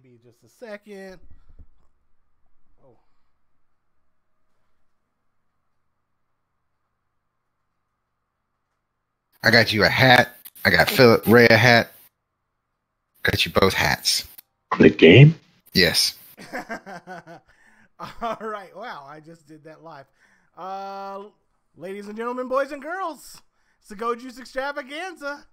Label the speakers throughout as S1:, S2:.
S1: me just a second. Oh.
S2: I got you a hat. I got Philip Ray a hat. Got you both hats.
S3: The game?
S2: Yes.
S1: All right. Wow, I just did that live. Ladies and gentlemen, boys and girls, it's the Juice Extravaganza.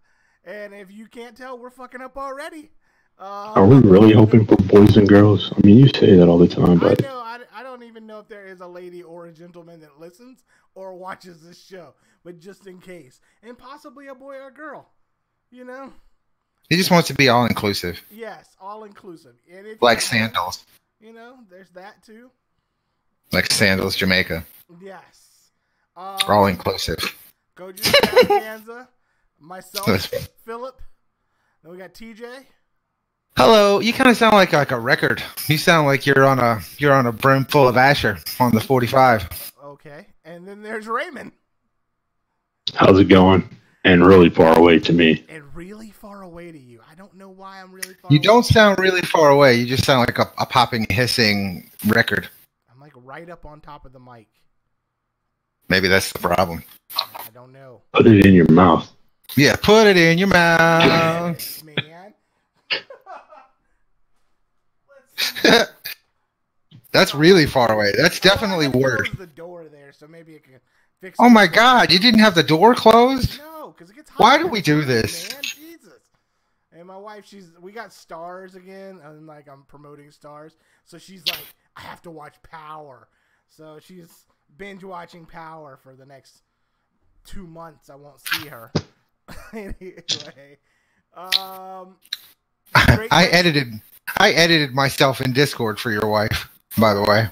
S1: And if you can't tell, we're fucking up already.
S3: Are we really hoping for boys and girls? I mean, you say that all the time, but
S1: I know. I don't even know if there is a lady or a gentleman that listens or watches this show, but just in case, and possibly a boy or a girl, you know.
S2: He just wants to be all inclusive.
S1: Yes, all inclusive. And if
S2: like sandals.
S1: You know, there's that too.
S2: Like sandals, Jamaica.
S1: Yes.
S2: All inclusive.
S1: Juice Extravaganza. Myself, Philip. Then we got TJ.
S2: Hello. You kind of sound like a record. You sound like you're on a brim full of Asher on the 45.
S1: Okay. And then there's Raymond.
S3: How's it going? And really far away to me.
S1: And really far away to you. I don't know why I'm really far
S2: You
S1: away.
S2: don't sound really far away. You just sound like a popping, hissing record.
S1: I'm like right up on top of the mic.
S2: Maybe that's the problem.
S1: I don't know.
S3: Put it in your mouth.
S2: Yeah, put it in your mouth.
S1: Man.
S2: That's really far away. That's definitely worse.
S1: Close the door there, so maybe it can fix.
S2: Oh my God! You didn't have the door closed?
S1: No, because it gets hot.
S2: Why do we do this?
S1: Man, Jesus. And my wife, we got Stars again, and like I'm promoting Stars, so she's like, I have to watch Power, so she's binge watching Power for the next 2 months. I won't see her. Anyway,
S2: I edited myself in Discord for your wife, by the way.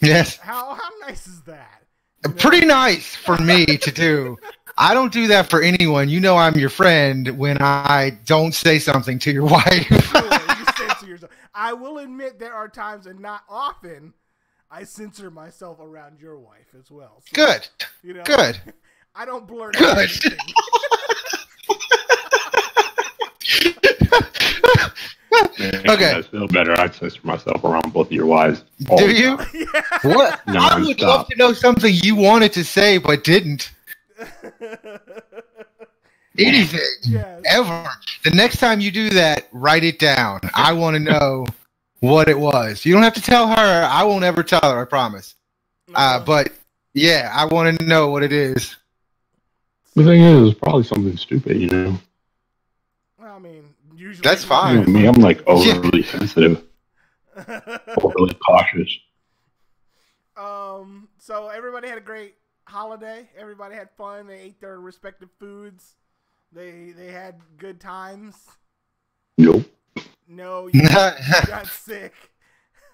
S2: Yes.
S1: How nice is that?
S2: Pretty nice for me to do. I don't do that for anyone. You know I'm your friend when I don't say something to your wife.
S1: Sure, you censor yourself. I will admit there are times, and not often, I censor myself around your wife as well. So,
S2: good.
S1: You know,
S2: good.
S1: I don't blurt out anything.
S3: Man,
S2: okay.
S3: I feel better. I censor myself around both of your wives.
S2: Do you?
S1: Yeah.
S2: What? I would love to know something you wanted to say but didn't. Anything.
S1: Yes.
S2: Ever. The next time you do that, write it down. I want to know what it was. You don't have to tell her. I won't ever tell her, I promise. But, yeah, I want to know what it is.
S3: The thing is, it's probably something stupid, you know?
S1: Well, I mean, usually...
S2: That's fine.
S3: You know me, I'm like overly sensitive. Overly cautious.
S1: So everybody had a great holiday. Everybody had fun. They ate their respective foods. They had good times.
S3: Nope.
S1: No, you got sick.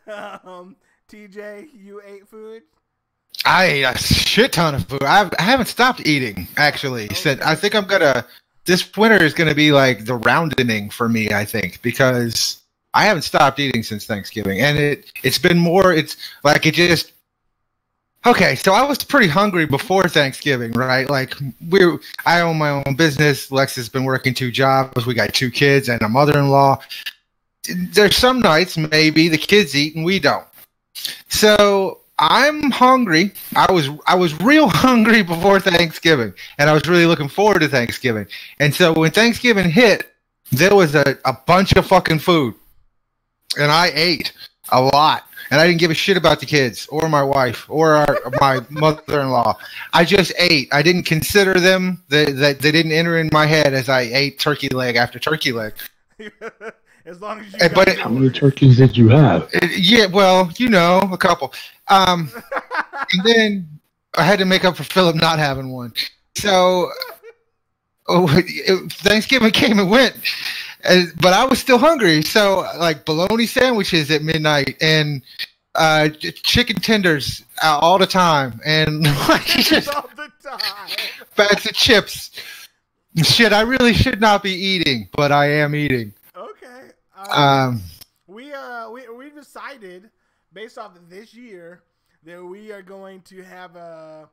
S1: TJ, you ate food?
S2: I ate a shit ton of food. I haven't stopped eating, actually.
S1: Okay.
S2: I think this winter is gonna be like the roundening for me, I think, because I haven't stopped eating since Thanksgiving, and it's been more. It's like it just. Okay, so I was pretty hungry before Thanksgiving, right? Like I own my own business. Lex has been working 2 jobs. We got 2 kids and a mother-in-law. There's some nights maybe the kids eat and we don't. So I'm hungry. I was real hungry before Thanksgiving, and I was really looking forward to Thanksgiving. And so when Thanksgiving hit, there was a bunch of fucking food, and I ate a lot. And I didn't give a shit about the kids or my wife or my mother-in-law. I just ate. I didn't consider them. They didn't enter in my head as I ate turkey leg after turkey leg.
S1: As long as you
S3: how many turkeys did you have?
S2: Yeah, well, a couple. And then I had to make up for Philip not having one. So Thanksgiving came and went. But I was still hungry, so like bologna sandwiches at midnight and chicken tenders all the time, and just
S1: all the time.
S2: bags of chips. Shit, I really should not be eating, but I am eating.
S1: Okay. We decided based off of this year that we are going to have a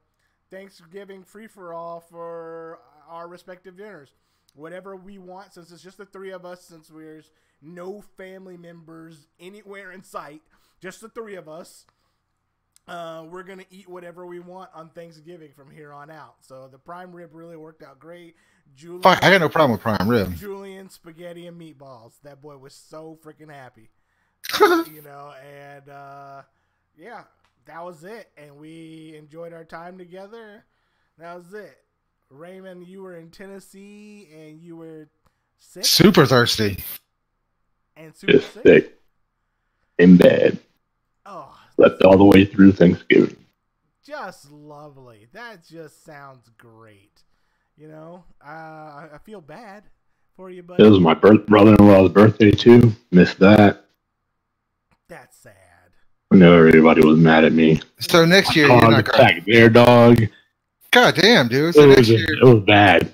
S1: Thanksgiving free for all for our respective dinners. whatever we want, since it's just the three of us, since there's no family members anywhere in sight, just the three of us. We're going to eat whatever we want on Thanksgiving from here on out. So the prime rib really worked out great. Julian,
S2: Fine, I got no problem with prime rib.
S1: Julian, spaghetti, and meatballs. That boy was so freaking happy. And yeah, that was it. And we enjoyed our time together. That was it. Raymond, you were in Tennessee and you were sick?
S2: Super thirsty.
S1: And super
S3: Just
S1: sick?
S3: sick. In bed.
S1: Oh,
S3: Slept all the way through Thanksgiving.
S1: just lovely. That just sounds great. I feel bad for you, buddy.
S3: It was my brother-in-law's birthday, too. Missed that.
S1: That's sad.
S3: I know everybody was mad at me.
S2: So next year, you're
S3: Dog
S2: not going.
S3: attacked their dog.
S2: God damn, dude. So next year,
S3: It was bad.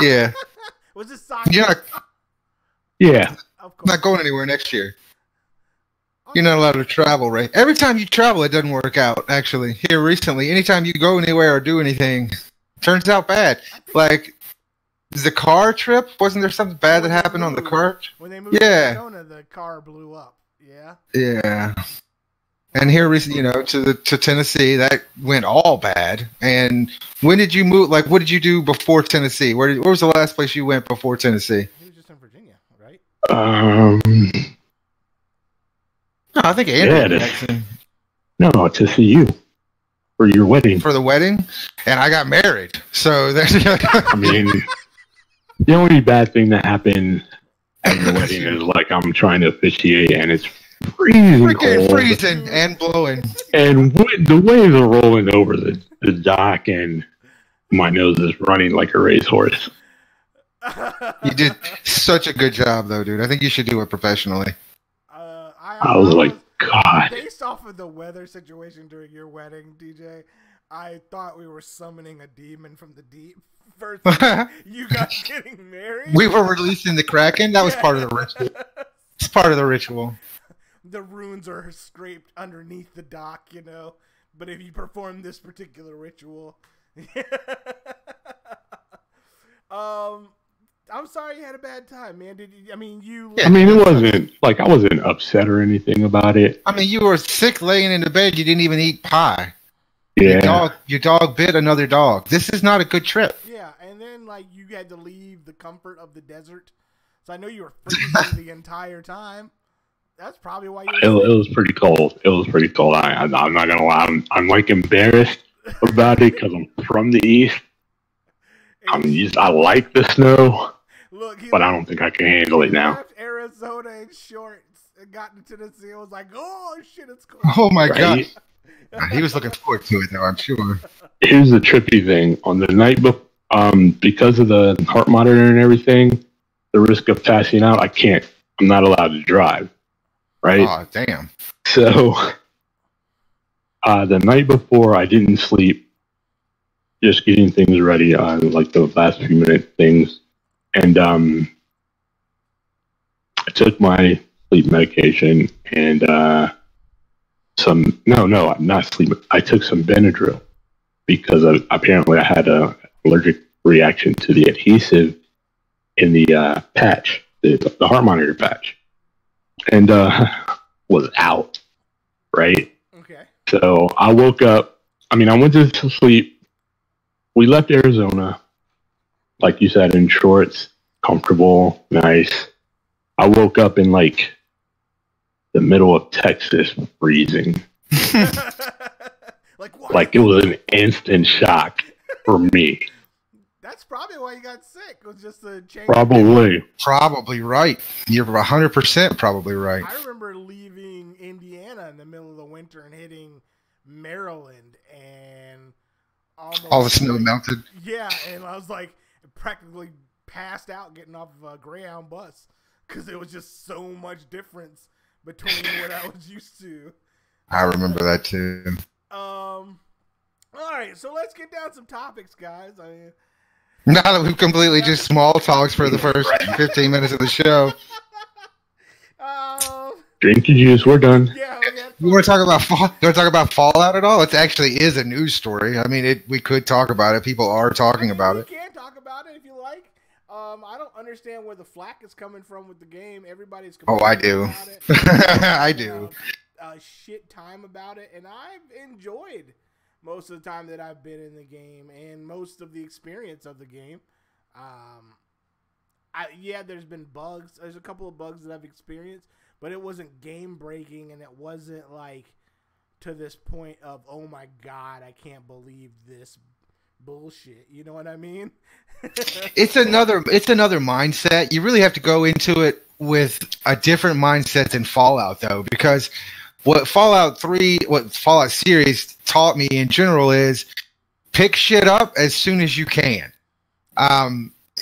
S2: yeah,
S1: Was this soccer?
S2: you're not,
S3: Yeah.
S1: Of course.
S2: not going anywhere next year. You're not allowed to travel, right? Every time you travel, it doesn't work out, actually. Here recently, anytime you go anywhere or do anything, turns out bad. Like, the car trip, wasn't there something bad that happened on the car?
S1: When they moved
S2: Yeah.
S1: to Arizona, the car blew up. Yeah.
S2: Yeah. And here recently, to Tennessee, that went all bad. And when did you move? Like, what did you do before Tennessee? Where was the last place you went before Tennessee?
S1: He was just in Virginia, right?
S2: No, I think Andrew
S3: Yeah,
S2: Jackson
S3: No, to see you for your wedding.
S2: for the wedding, and I got married. So there's.
S3: I mean, the only bad thing that happened at the wedding is like I'm trying to officiate and it's freezing
S2: Freaking
S3: cold.
S2: freezing and blowing.
S3: And the waves are rolling over the dock and my nose is running like a racehorse.
S2: You did such a good job, though, dude. I think you should do it professionally.
S3: I was like, God.
S1: Based off of the weather situation during your wedding, DJ, I thought we were summoning a demon from the deep. First, you guys getting married.
S2: We were releasing the Kraken. That was part of the ritual. It's part of the ritual.
S1: The runes are scraped underneath the dock, But if you perform this particular ritual, I'm sorry you had a bad time, man.
S3: I mean, it wasn't like I wasn't upset or anything about it.
S2: I mean, you were sick laying in the bed. You didn't even eat pie.
S3: Yeah.
S2: Your dog bit another dog. This is not a good trip.
S1: Yeah, and then you had to leave the comfort of the desert. So I know you were freezing the entire time. That's probably why you were
S3: It was pretty cold. It was pretty cold. I'm not gonna lie. I'm like embarrassed about it because I'm from the east. I like the snow.
S1: Look,
S3: but I don't think I can handle it now.
S1: Left Arizona in shorts and got to Tennessee. I was like, oh shit, it's cold.
S2: Oh my
S3: Right?
S2: God. He was looking forward to it, though, I'm sure.
S3: Here's the trippy thing. On the night before, because of the heart monitor and everything, the risk of passing out, I'm not allowed to drive. Right?
S2: Oh, damn.
S3: So, the night before, I didn't sleep, just getting things ready on like the last few minute things. And I took my sleep medication and I'm not sleep. I took some Benadryl because apparently I had an allergic reaction to the adhesive in the patch, the heart monitor patch, and was out. Right.
S1: Okay.
S3: So I woke up. I went to sleep. We left Arizona, like you said, in shorts, comfortable, nice. I woke up in like the middle of Texas, freezing.
S1: What?
S3: Like it was an instant shock for me.
S1: That's probably why you got sick. It was just the change.
S2: Probably right. You're 100% probably right.
S1: I remember leaving Indiana in the middle of the winter and hitting Maryland and
S2: all the snow melted.
S1: Yeah, and I was like practically passed out getting off of a Greyhound bus because there was just so much difference between what I was used to.
S2: I remember that too.
S1: All right, so let's get down some topics, guys.
S2: Now that we've completely just small talks for the first 15 minutes of the show.
S3: Drink your juice. We're done.
S1: Yeah,
S2: You want to talk about Fallout at all? It actually is a news story. We could talk about it. People are talking about it.
S1: We can talk about it if you like. I don't understand where the flack is coming from with the game. Everybody's
S2: Oh, I do.
S1: about it.
S2: I do.
S1: A shit time about it, and I've enjoyed most of the time that I've been in the game and most of the experience of the game. There's been bugs. There's a couple of bugs that I've experienced, but it wasn't game breaking, and it wasn't like to this point of, oh my god, I can't believe this bullshit. You know what I mean?
S2: It's another mindset. You really have to go into it with a different mindset than Fallout, though, because what Fallout series taught me in general is pick shit up as soon as you can.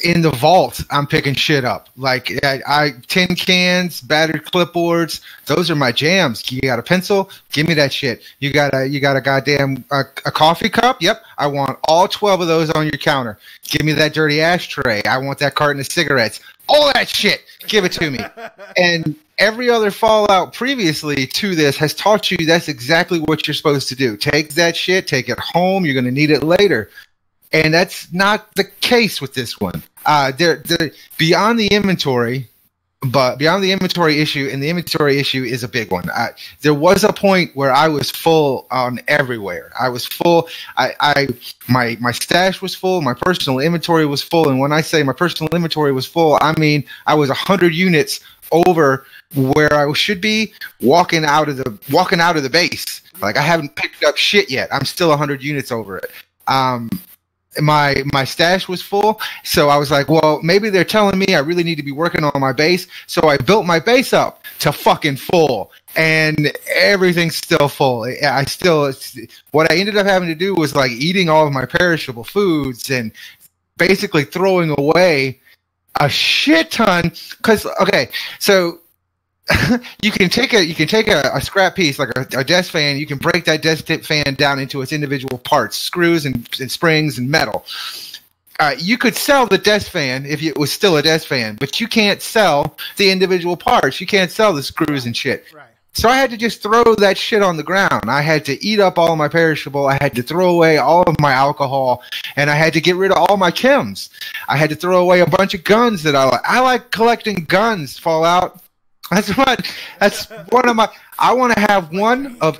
S2: In the vault, I'm picking shit up. Like I tin cans, battered clipboards. Those are my jams. You got a pencil? Give me that shit. You got a goddamn a coffee cup? Yep. I want all 12 of those on your counter. Give me that dirty ashtray. I want that carton of cigarettes. All that shit. Give it to me. And every other Fallout previously to this has taught you that's exactly what you're supposed to do. Take that shit. Take it home. You're going to need it later. And that's not the case with this one. They're beyond the inventory, but beyond the inventory issue, and the inventory issue is a big one. There was a point where I was full on everywhere. I was full. My stash was full. My personal inventory was full. And when I say my personal inventory was full, I mean I was 100 units over where I should be walking out of the base. Like I haven't picked up shit yet. I'm still 100 units over it. My stash was full, so I was like, well, maybe they're telling me I really need to be working on my base, so I built my base up to fucking full, and everything's still full. What I ended up having to do was like eating all of my perishable foods and basically throwing away a shit ton, because, okay, so you can take a scrap piece like a desk fan. You can break that desk fan down into its individual parts, screws and springs and metal. You could sell the desk fan if it was still a desk fan, but you can't sell the individual parts. You can't sell the screws and shit.
S1: Right.
S2: So I had to just throw that shit on the ground. I had to eat up all my perishable. I had to throw away all of my alcohol, and I had to get rid of all my chems. I had to throw away a bunch of guns that I like. I like collecting guns, Fallout. That's one of my. I want to have one of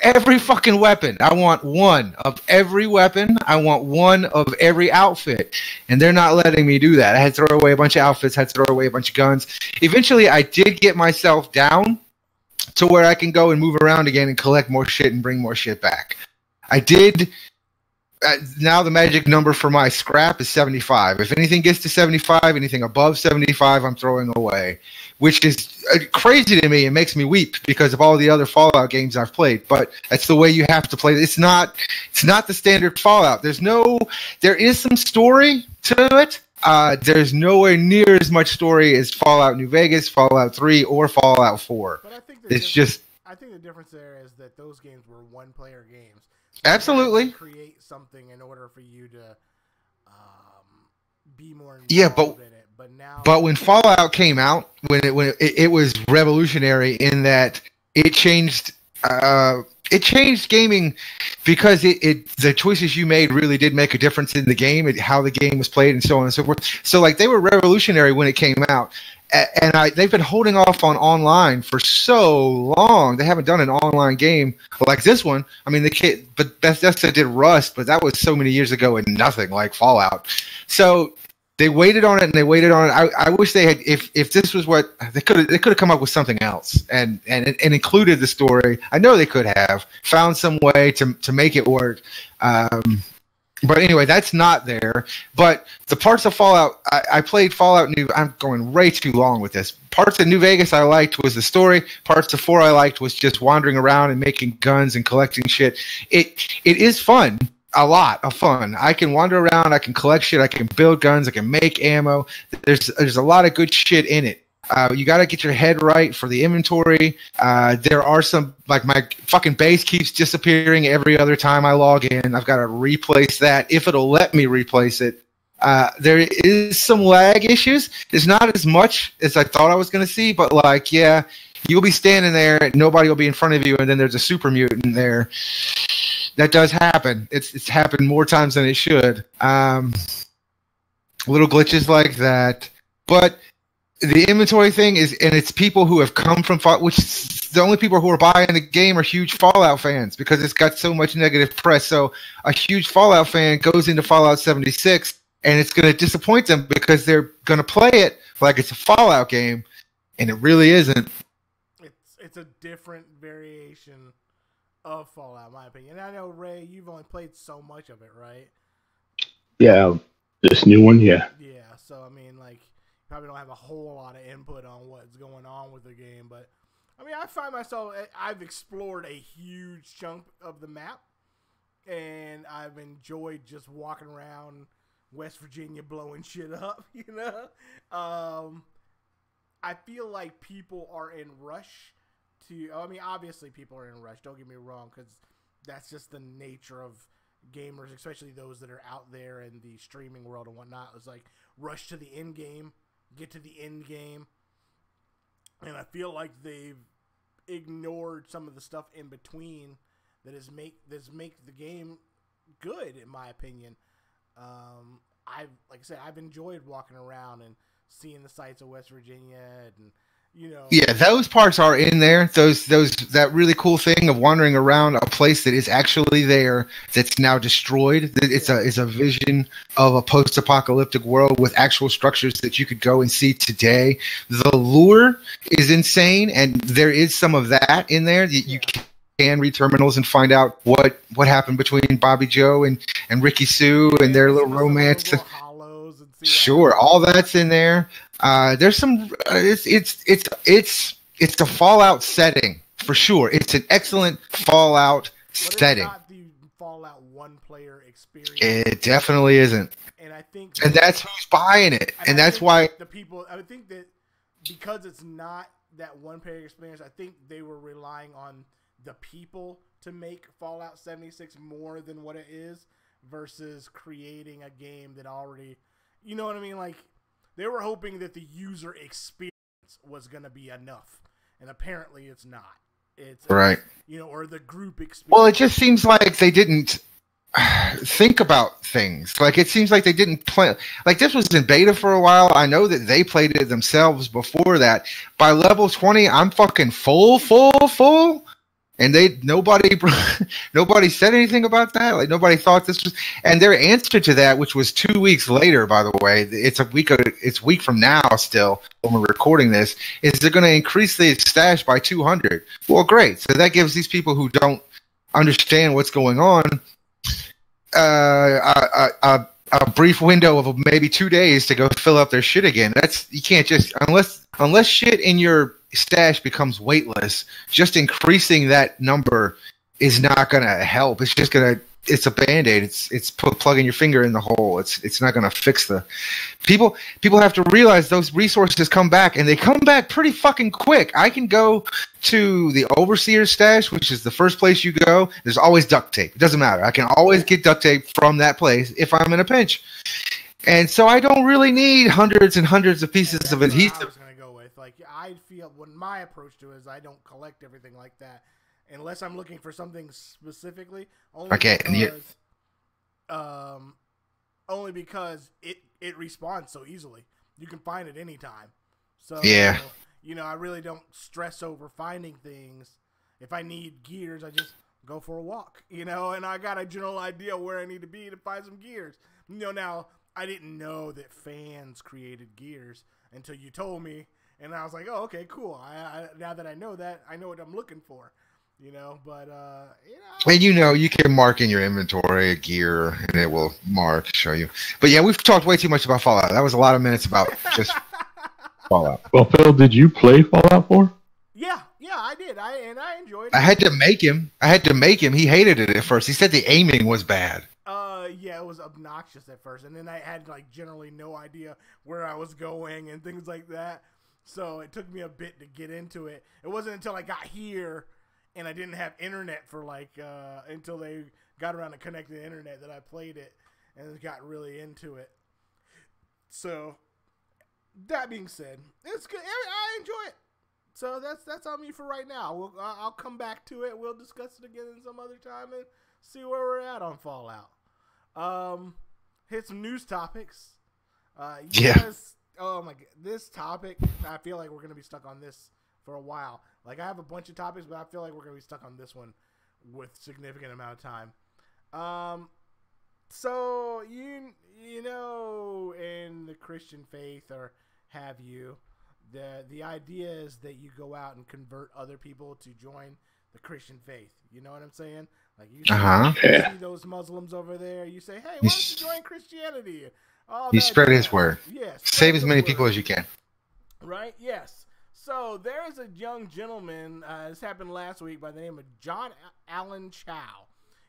S2: every fucking weapon. I want one of every weapon. I want one of every outfit, and they're not letting me do that. I had to throw away a bunch of outfits. Had to throw away a bunch of guns. Eventually, I did get myself down to where I can go and move around again and collect more shit and bring more shit back. I did. Now the magic number for my scrap is 75. If anything gets to 75, anything above 75, I'm throwing away, which is crazy to me. It makes me weep because of all the other Fallout games I've played. But that's the way you have to play. It's not the standard Fallout. There is some story to it. There's nowhere near as much story as Fallout New Vegas, Fallout 3, or Fallout 4.
S1: But I think I think the difference there is that those games were one-player games. So
S2: absolutely.
S1: Create something in order for you to be more involved in it.
S2: But when Fallout came out, when it was revolutionary in that it changed gaming because the choices you made really did make a difference in the game, how the game was played, and so on and so forth. So like they were revolutionary when it came out. And they've been holding off on online for so long. They haven't done an online game like this one. I mean, but Bethesda did Rust, but that was so many years ago and nothing like Fallout. So they waited on it and they waited on it. I wish they had. If this was what they could have come up with something else and included the story. I know they could have found some way to make it work. But anyway, that's not there. But the parts of Fallout, I played Fallout New. I'm going way too long with this. Parts of New Vegas I liked was the story. Parts of 4 I liked was just wandering around and making guns and collecting shit. It is fun. A lot of fun. I can wander around. I can collect shit. I can build guns. I can make ammo. There's a lot of good shit in it. You got to get your head right for the inventory. There are some, like my fucking base keeps disappearing every other time I log in. I've got to replace that if it'll let me replace it. There is some lag issues. There's not as much as I thought I was going to see, but like, yeah, you'll be standing there, nobody will be in front of you, and then there's a super mutant there. That does happen. It's happened more times than it should. little glitches like that. But the inventory thing is, and it's people who have come from Fallout, which the only people who are buying the game are huge Fallout fans because it's got so much negative press. So a huge Fallout fan goes into Fallout 76 and it's going to disappoint them because they're going to play it like it's a Fallout game, and it really isn't.
S1: It's a different variation of Fallout, in my opinion. And I know, Ray, you've only played so much of it, right?
S3: Yeah, this new one, yeah.
S1: Yeah, so I mean, like, you probably don't have a whole lot of input on what's going on with the game, but I mean, I find myself, I've explored a huge chunk of the map, and I've enjoyed just walking around West Virginia blowing shit up, you know? I feel like people are in rush to, I mean, obviously people are in rush, don't get me wrong, because that's just the nature of gamers, especially those that are out there in the streaming world and whatnot. It's like rush to the end game, get to the end game, and I feel like they've ignored some of the stuff in between that is make the game good, in my opinion. Like I said, I've enjoyed walking around and seeing the sights of West Virginia, and you know.
S2: Yeah, those parts are in there. That really cool thing of wandering around a place that is actually there that's now destroyed. It's a vision of a post-apocalyptic world with actual structures that you could go and see today. The lure is insane, and there is some of that in there. You can read terminals and find out what happened between Bobby Joe and Ricky Sue and their little romance. Sure, all that's in there. There's some. It's a Fallout setting for sure. It's an excellent Fallout setting. It's not the
S1: Fallout one-player experience.
S2: It definitely isn't.
S1: And I think,
S2: and that's who's buying it, and that's why
S1: the people. I would think that because it's not that one-player experience, I think they were relying on the people to make Fallout 76 more than what it is, versus creating a game that already. You know what I mean? Like, they were hoping that the user experience was going to be enough, and apparently it's not. It's
S2: right.
S1: You know, or the group experience.
S2: Well, it just seems like they didn't think about things. Like, it seems like they didn't play. Like, this was in beta for a while. I know that they played it themselves before that. By level 20, I'm fucking full. And nobody said anything about that. Like, nobody thought this was. And their answer to that, which was 2 weeks later, by the way, it's a week from now still when we're recording this, is they're going to increase the stash by 200. Well, great. So that gives these people who don't understand what's going on a brief window of maybe 2 days to go fill up their shit again. You can't just unless shit in your stash becomes weightless, just increasing that number is not going to help. It's just going to, it's a band-aid. It's plugging your finger in the hole. It's not going to fix the people have to realize those resources come back, and they come back pretty fucking quick. I can go to the overseer stash, which is the first place you go. There's always duct tape. It doesn't matter. I can always get duct tape from that place if I'm in a pinch. And so I don't really need hundreds and hundreds of pieces of adhesive.
S1: Like, I feel when my approach to it is I don't collect everything like that unless I'm looking for something specifically. Only because it respawns so easily. You can find it anytime. So
S2: yeah,
S1: you know, I really don't stress over finding things. If I need gears, I just go for a walk. You know, and I got a general idea where I need to be to find some gears. You know, now I didn't know that fans created gears until you told me. And I was like, oh, okay, cool. Now that I know that, I know what I'm looking for, you know. But, you know.
S2: And, you know, you can mark in your inventory a gear, and it will show you. But, yeah, we've talked way too much about Fallout. That was a lot of minutes about just Fallout.
S3: Well, Phil, did you play Fallout 4?
S1: Yeah, I did. I enjoyed it.
S2: I had to make him. He hated it at first. He said the aiming was bad.
S1: Yeah, it was obnoxious at first. And then I had, like, generally no idea where I was going and things like that. So it took me a bit to get into it. It wasn't until I got here and I didn't have internet for until they got around to connecting the internet that I played it and got really into it. So that being said, it's good. I enjoy it. So that's on me for right now. I'll come back to it. We'll discuss it again some other time and see where we're at on Fallout. Hit some news topics.
S2: Yeah.
S1: Oh my god, this topic. I feel like we're gonna be stuck on this for a while. Like I have a bunch of topics, but I feel like we're gonna be stuck on this one with significant amount of time. So you know, in the Christian faith or have you, the idea is that you go out and convert other people to join the Christian faith. You know what I'm saying? Like you see those Muslims over there. You say, hey, why don't you join Christianity?
S2: You spread his word.
S1: Yes.
S2: Save as many people as you can.
S1: Right? Yes. So there's a young gentleman, this happened last week, by the name of John Allen Chow.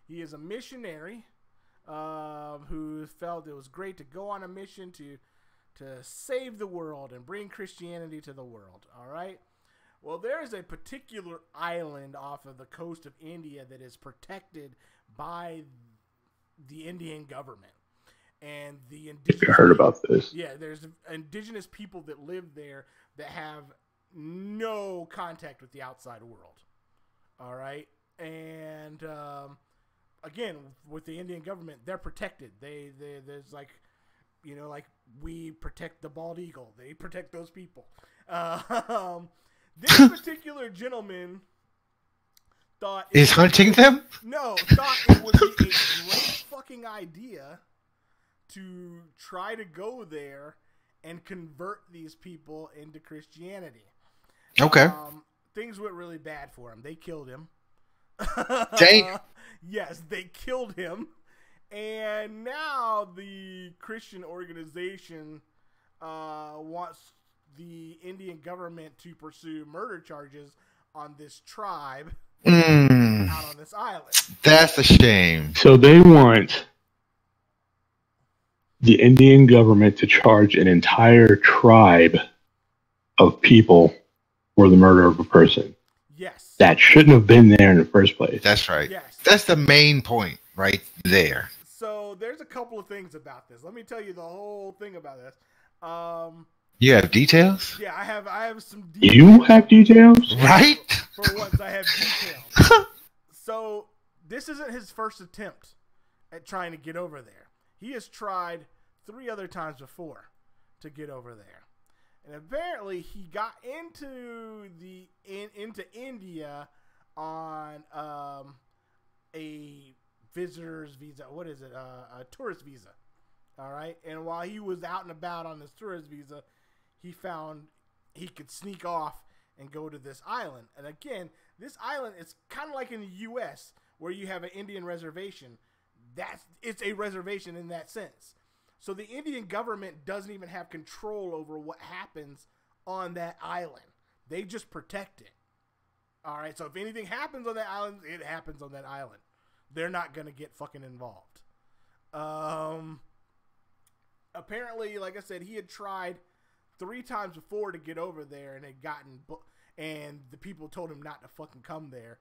S1: He is a missionary who felt it was great to go on a mission to save the world and bring Christianity to the world. All right? Well, there is a particular island off of the coast of India that is protected by the Indian government. And the indigenous
S3: I heard about this.
S1: Yeah, there's indigenous people that live there that have no contact with the outside world. All right, and again, with the Indian government, they're protected. There's like, you know, like we protect the bald eagle. They protect those people. This particular gentleman thought
S2: is hunting them.
S1: No, thought it would be a great fucking idea to try to go there and convert these people into Christianity.
S2: Okay.
S1: Things went really bad for him. They killed him.
S2: Dang.
S1: Yes, they killed him. And now the Christian organization wants the Indian government to pursue murder charges on this tribe out on this island.
S2: That's a shame.
S3: So they want the Indian government to charge an entire tribe of people for the murder of a person.
S1: Yes.
S3: That shouldn't have been there in the first place.
S2: That's right.
S1: Yes.
S2: That's the main point right there.
S1: So there's a couple of things about this. Let me tell you the whole thing about this.
S2: You have details?
S1: Yeah, I have some details.
S3: You have details?
S2: Right?
S1: For once, I have details. So this isn't his first attempt at trying to get over there. He has tried 3 other times before to get over there. And apparently he got into India on a visitor's visa. What is it? A tourist visa. All right. And while he was out and about on this tourist visa, he found he could sneak off and go to this island. And again, this island is kind of like in the U.S. where you have an Indian reservation. It's a reservation in that sense. So the Indian government doesn't even have control over what happens on that island. They just protect it. All right. So if anything happens on that island, it happens on that island. They're not going to get fucking involved. Apparently, like I said, he had tried 3 times before to get over there and and the people told him not to fucking come there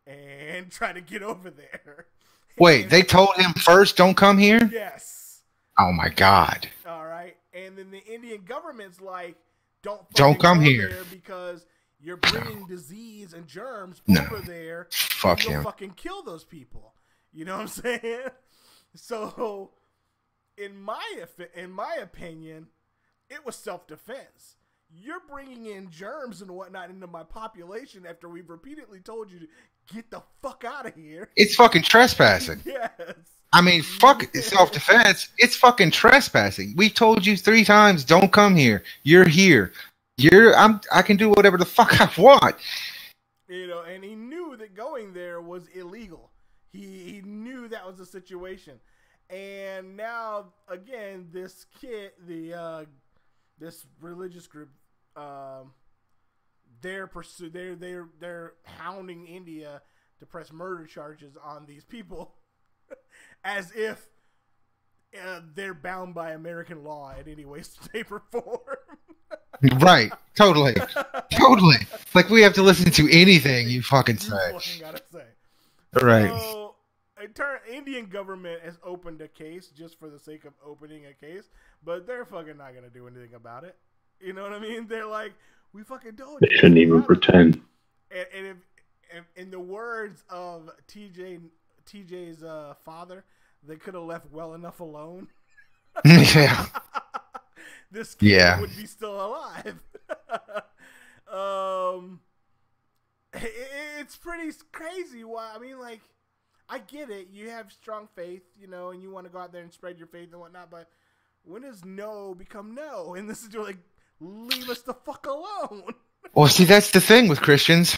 S1: and try to get over there.
S2: Wait, they told him first, don't come here?
S1: Yes.
S2: Oh my God.
S1: All right. And then the Indian government's like, don't
S2: come here
S1: there because you're bringing disease and germs over there.
S2: Fuck
S1: you'll
S2: him.
S1: fucking kill those people. You know what I'm saying? So, in my opinion, it was self-defense. You're bringing in germs and whatnot into my population after we've repeatedly told you to get the fuck out of here.
S2: It's fucking trespassing.
S1: Yes.
S2: I mean, fuck self-defense. It's fucking trespassing. We told you 3 times, don't come here. You're here. I can do whatever the fuck I want.
S1: You know, and he knew that going there was illegal. He knew that was the situation. And now, again, this kid, this religious group, they're hounding India to press murder charges on these people, as if they're bound by American law in any way, shape, or form.
S2: Right. Totally. Like we have to listen to anything you fucking say.
S1: Fucking gotta say.
S2: Right.
S1: So, Indian government has opened a case just for the sake of opening a case, but they're fucking not gonna do anything about it. You know what I mean? They're like, we fucking told you.
S3: They shouldn't even pretend.
S1: And if in the words of TJ's father, they could have left well enough alone.
S2: Yeah.
S1: this kid would be still alive. It's pretty crazy. Why? I mean, like, I get it. You have strong faith, you know, and you want to go out there and spread your faith and whatnot. But when does no become no? And this is like, leave us the fuck alone.
S2: Well, see, that's the thing with Christians.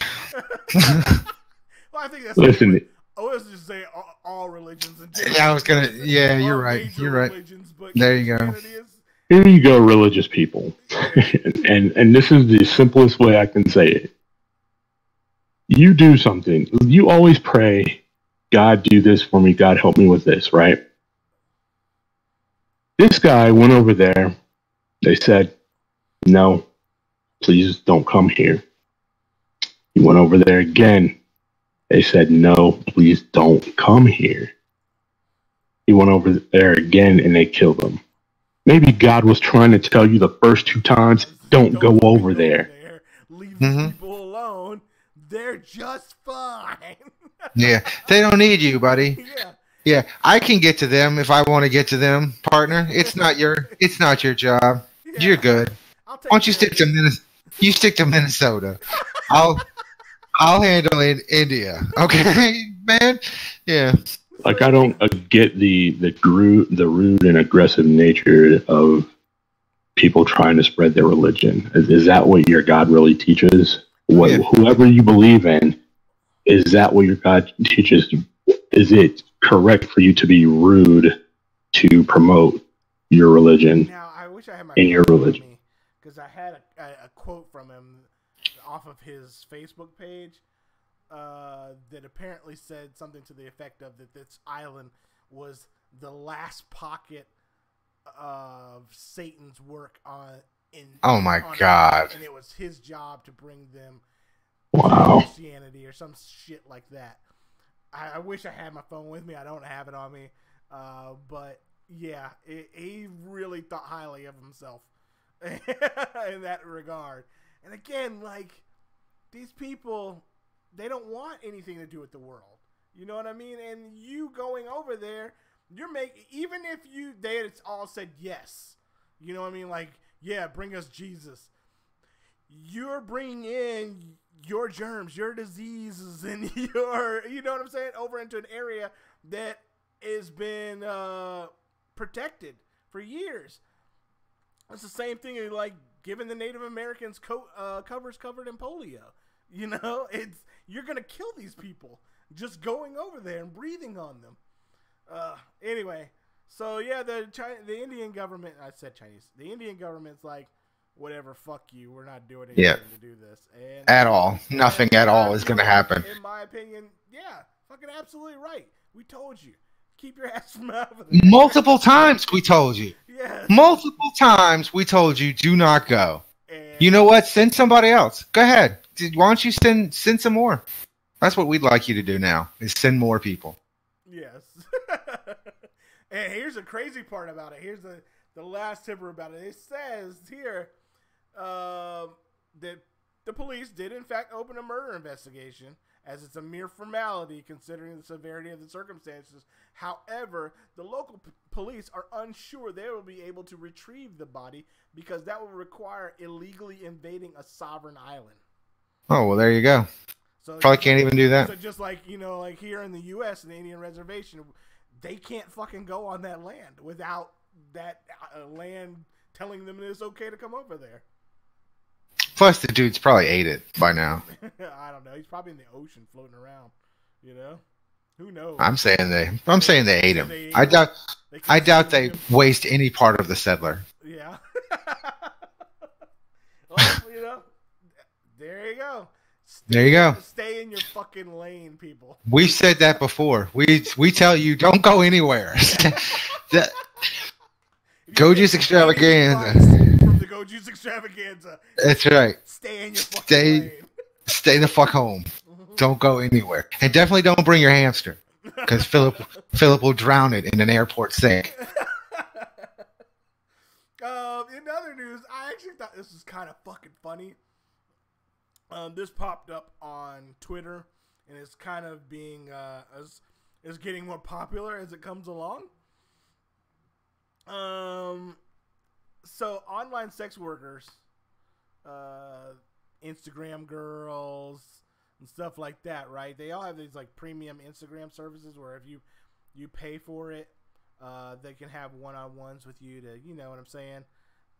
S1: Well, I think that's
S3: listen.
S1: Let's just say all religions.
S2: Yeah, I was gonna. Yeah, you're right. You're right. There you go.
S3: Here you go, religious people. and this is the simplest way I can say it. You do something. You always pray, God, do this for me. God, help me with this, right? This guy went over there. They said, no, please don't come here. He went over there again. They said, no, please don't come here. He went over there again and they killed him. Maybe God was trying to tell you the first 2 times, don't go over there.
S1: Leave these people alone. They're just fine.
S2: Yeah, they don't need you, buddy. Yeah, I can get to them if I want to get to them, partner. It's not your job. Yeah. You're good. Why don't you stick to Minnesota? I'll handle India. Okay, man. Yeah.
S3: Like, I don't get the rude and aggressive nature of people trying to spread their religion. Is that what your God really teaches? Whoever you believe in, is that what your God teaches? Is it correct for you to be rude to promote your religion?
S1: Now, I wish I had my
S3: in your religion,
S1: because I had a quote from him off of his Facebook page that apparently said something to the effect of that this island was the last pocket of Satan's work
S2: oh my God.
S1: And it was his job to bring them
S3: to
S1: Christianity or some shit like that. I wish I had my phone with me. I don't have it on me. But yeah, he really thought highly of himself in that regard. And again, like, these people, they don't want anything to do with the world. You know what I mean? And you going over there, even if they had all said yes, you know what I mean? Like, yeah, bring us Jesus. You're bringing in your germs, your diseases, and you know what I'm saying, over into an area that has been protected for years. It's the same thing as, like, giving the Native Americans covers covered in polio. You know, you're gonna kill these people just going over there and breathing on them. Anyway, so yeah, the Indian government. I said Chinese. The Indian government's like, whatever, fuck you. We're not doing anything to do this. And
S2: at all. Nothing at all is going to happen.
S1: In my opinion, yeah, fucking absolutely right. We told you. Keep your ass from out of there.
S2: Multiple times we told you.
S1: Yeah.
S2: Multiple times we told you, do not go.
S1: And
S2: you know what? Send somebody else. Go ahead. Why don't you send some more? That's what we'd like you to do now, is send more people.
S1: Yes. And here's the crazy part about it. Here's the last tipper about it. It says here that the police did, in fact, open a murder investigation, as it's a mere formality considering the severity of the circumstances. However, the local police are unsure they will be able to retrieve the body because that will require illegally invading a sovereign island.
S2: Oh, well, there you go.
S1: So
S2: probably can't even do that.
S1: So just like, you know, like here in the U.S., in the Indian Reservation, they can't fucking go on that land without that land telling them it's okay to come over there.
S2: Plus, the dude's probably ate it by now.
S1: I don't know. He's probably in the ocean floating around. You know, who knows?
S2: I'm saying they ate him. I doubt they waste any part of the settler.
S1: Yeah. Well, you know, there you go.
S2: There you go.
S1: Stay in your fucking lane, people.
S2: We've said that before. We tell you, don't go anywhere. Go Juice Extravaganza.
S1: From the Go Juice Extravaganza.
S2: That's right.
S1: Stay in your fucking lane.
S2: Stay the fuck home. Don't go anywhere. And definitely don't bring your hamster. Because Philip will drown it in an airport sink.
S1: In other news, I actually thought this was kind of fucking funny. This popped up on Twitter, and it's kind of being is getting more popular as it comes along. So online sex workers, Instagram girls and stuff like that, right? They all have these like premium Instagram services where if you pay for it, they can have one-on-ones with you to, you know what I'm saying?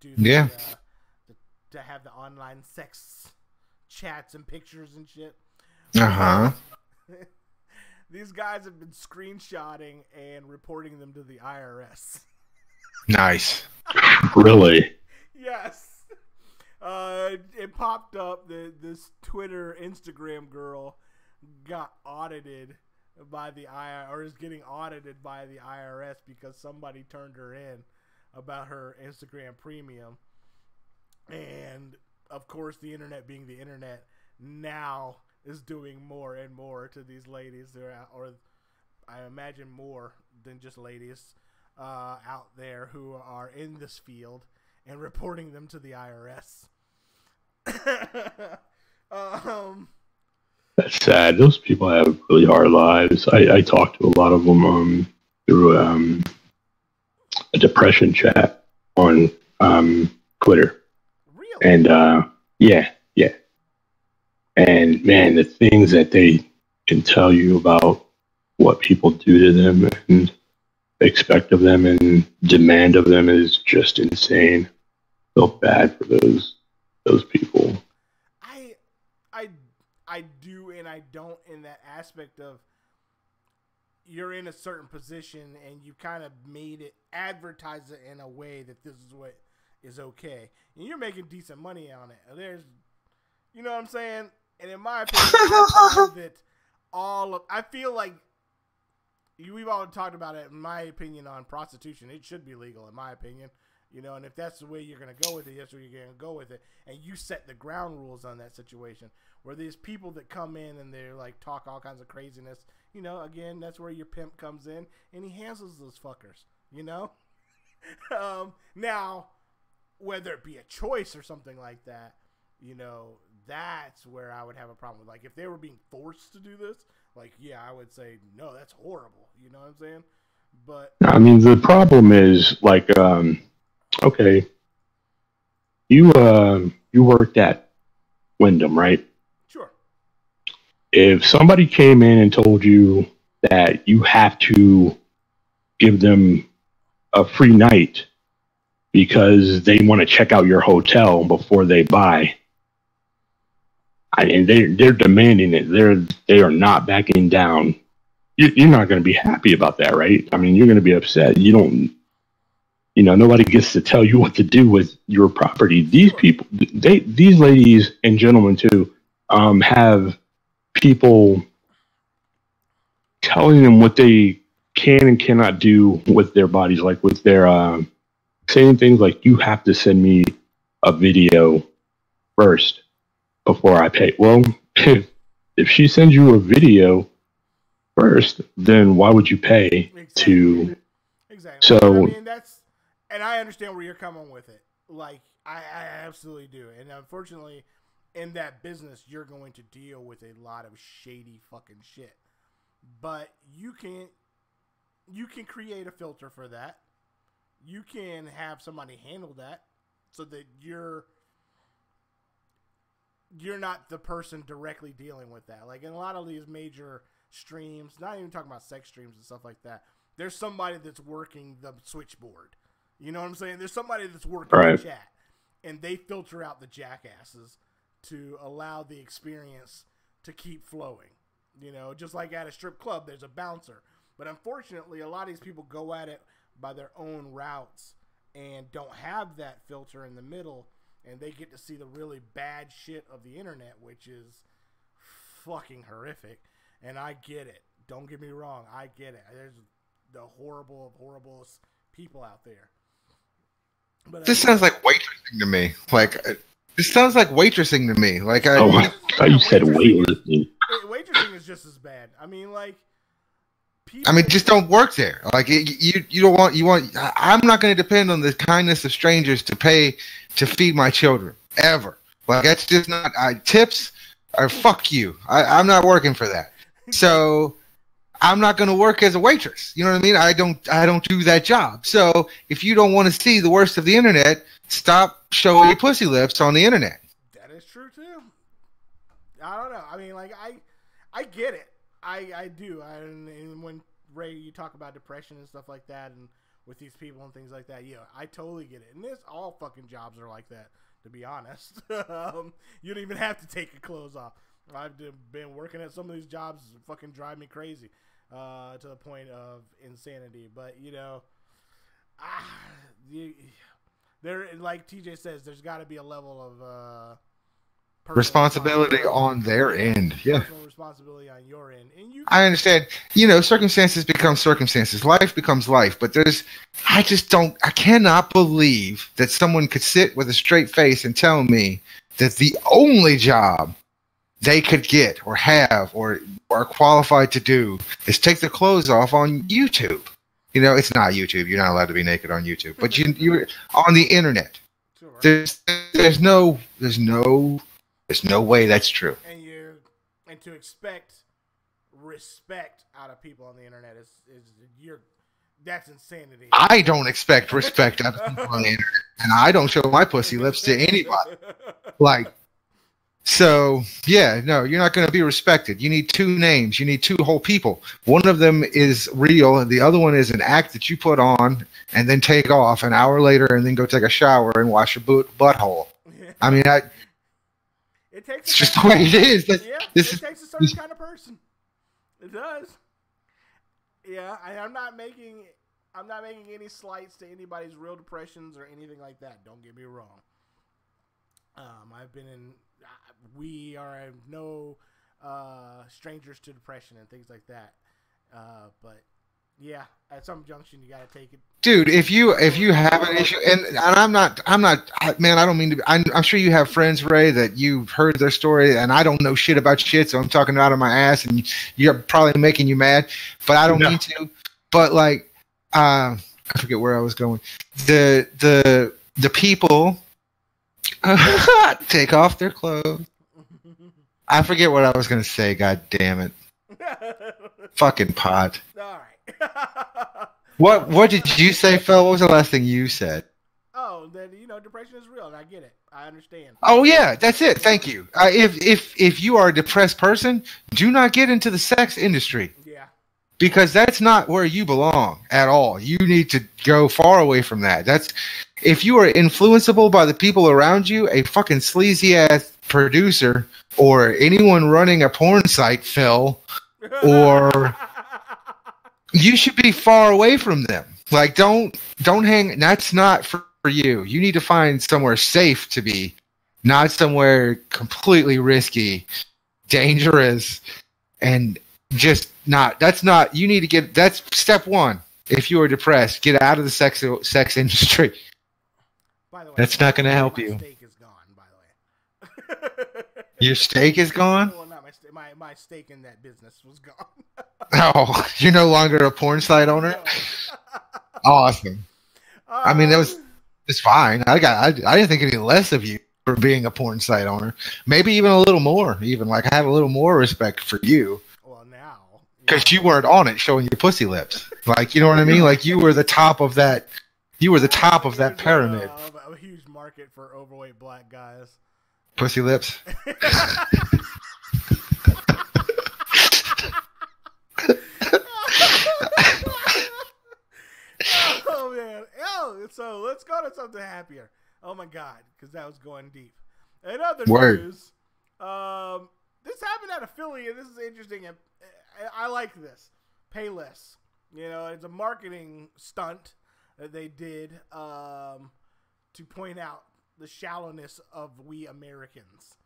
S1: To have the online sex chats and pictures and shit.
S2: Uh-huh.
S1: These guys have been screenshotting and reporting them to the IRS.
S2: Nice.
S3: Really?
S1: Yes. It popped up that this Twitter, Instagram girl got audited by the IRS, or is getting audited by the IRS because somebody turned her in about her Instagram premium. And of course, the internet being the internet now is doing more and more to these ladies. Or I imagine more than just ladies out there who are in this field and reporting them to the IRS.
S3: That's sad. Those people have really hard lives. I talked to a lot of them through a depression chat on Twitter.
S1: Really?
S3: And yeah. And man, the things that they can tell you about what people do to them and expect of them and demand of them is just insane. Feel bad for those people.
S1: I do and I don't, in that aspect of you're in a certain position and you kind of made it, advertise it in a way that this is what is okay. And you're making decent money on it. There's, you know what I'm saying? And in my opinion, I feel like we've all talked about it. In my opinion, on prostitution, it should be legal. In my opinion, you know, and if that's the way you're gonna go with it, that's where you're gonna go with it. And you set the ground rules on that situation. Where these people that come in and they're like talk all kinds of craziness, you know, again, that's where your pimp comes in and he handles those fuckers, you know. Now, whether it be a choice or something like that, you know, that's where I would have a problem with. Like, if they were being forced to do this, like, yeah, I would say, no, that's horrible. You know what I'm saying? But
S3: I mean, the problem is, like, okay, you worked at Wyndham, right?
S1: Sure.
S3: If somebody came in and told you that you have to give them a free night because they want to check out your hotel before they buy, and they're demanding it. They are not backing down. You're not going to be happy about that, right? I mean, you're going to be upset. Nobody gets to tell you what to do with your property. These people, these ladies and gentlemen too, have people telling them what they can and cannot do with their bodies, like with their saying things like, "You have to send me a video first before I pay." Well, if she sends you a video first, then why would you pay to?
S1: Exactly.
S3: So,
S1: I mean, and I understand where you're coming with it. Like, I absolutely do. And unfortunately, in that business, you're going to deal with a lot of shady fucking shit. But you can create a filter for that. You can have somebody handle that so that you're not the person directly dealing with that. Like, in a lot of these major streams, not even talking about sex streams and stuff like that, there's somebody that's working the switchboard. You know what I'm saying? There's somebody that's working the chat, and they filter out the jackasses to allow the experience to keep flowing. You know, just like at a strip club, there's a bouncer. But unfortunately, a lot of these people go at it by their own routes and don't have that filter in the middle, and they get to see the really bad shit of the internet, which is fucking horrific. And I get it. Don't get me wrong. I get it. There's the horrible, horriblest people out there. But
S2: this sounds like waitressing to me. This sounds like waitressing to me. Like,
S3: I thought you said waitressing.
S1: Waitressing is just as bad. I mean, like,
S2: just don't work there. Like, you don't want. I'm not going to depend on the kindness of strangers to pay to feed my children ever. Like, that's just not. Tips are fuck you. I'm not working for that. So, I'm not going to work as a waitress. You know what I mean? I don't do that job. So if you don't want to see the worst of the internet, stop showing your pussy lips on the internet.
S1: That is true too. I don't know. I mean, like I get it. I do. And when Ray, you talk about depression and stuff like that, and with these people and things like that, yeah, I totally get it. And all fucking jobs are like that, to be honest. You don't even have to take your clothes off. I've been working at some of these jobs, fucking drive me crazy, to the point of insanity. But you know, there, like TJ says, there's got to be a level of
S2: Responsibility on their end. Yeah.
S1: Personal responsibility on your end. And
S2: I understand. You know, circumstances become circumstances. Life becomes life. But I cannot believe that someone could sit with a straight face and tell me that the only job they could get or have or are qualified to do is take their clothes off on YouTube. You know, it's not YouTube. You're not allowed to be naked on YouTube. But you're on the internet.
S1: Sure.
S2: There's no way that's true.
S1: And to expect respect out of people on the internet is that's insanity.
S2: I don't expect respect out of people on the internet, and I don't show my pussy lips to anybody. Like, so yeah, no, you're not going to be respected. You need two names. You need two whole people. One of them is real, and the other one is an act that you put on and then take off an hour later, and then go take a shower and wash your butthole. I mean, it's just the way it is.
S1: It takes a certain kind of person. It does. Yeah, I'm not making any slights to anybody's real depressions or anything like that. Don't get me wrong. We are no strangers to depression and things like that. But yeah, at some junction you got to take it.
S2: Dude, if you have an issue, and I'm not, man, I don't mean to. I'm sure you have friends, Ray, that you've heard their story, and I don't know shit about shit, so I'm talking out of my ass, and you're probably making you mad, but I don't mean to. But like, I forget where I was going. The people take off their clothes. I forget what I was gonna say. God damn it! Fucking pot.
S1: All right.
S2: What did you say, Phil? What was the last thing you said?
S1: Oh, that depression is real, and I get it. I understand.
S2: Oh yeah, that's it. Thank you. If you are a depressed person, do not get into the sex industry.
S1: Yeah.
S2: Because that's not where you belong at all. You need to go far away from that. If you are influenceable by the people around you, a fucking sleazy ass producer or anyone running a porn site, Phil, or you should be far away from them. Like, don't hang. That's not for you. You need to find somewhere safe to be, not somewhere completely risky, dangerous, and just not. That's not. You need to get. That's step one. If you are depressed, get out of the sex industry.
S1: By the way,
S2: that's not going to help you.
S1: My steak is gone. By the way,
S2: your steak is gone.
S1: Well, not my stake in that business was gone.
S2: Oh, you're no longer a porn site owner? No. Awesome. I mean, it's fine. I didn't think any less of you for being a porn site owner. Maybe even a little more. Even like I have a little more respect for you.
S1: Well, now
S2: because you weren't on it showing your pussy lips. Like, you know what I mean? Like you were the top of that. You were the top of that pyramid.
S1: A huge market for overweight black guys.
S2: Pussy lips.
S1: Oh man! So let's go to something happier. Oh my god, because that was going deep. In other news, this happened out of Philly, and this is interesting. And I like this. Payless. It's a marketing stunt that they did to point out the shallowness of we Americans.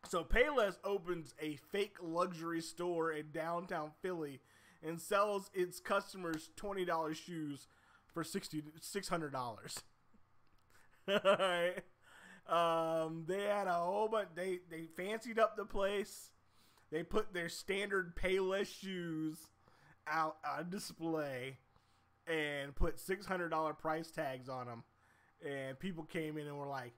S1: So Payless opens a fake luxury store in downtown Philly and sells its customers $20 shoes for $600. Alright. They had a whole bunch. They fancied up the place. They put their standard Payless shoes out on display and put $600 price tags on them. And people came in and were like,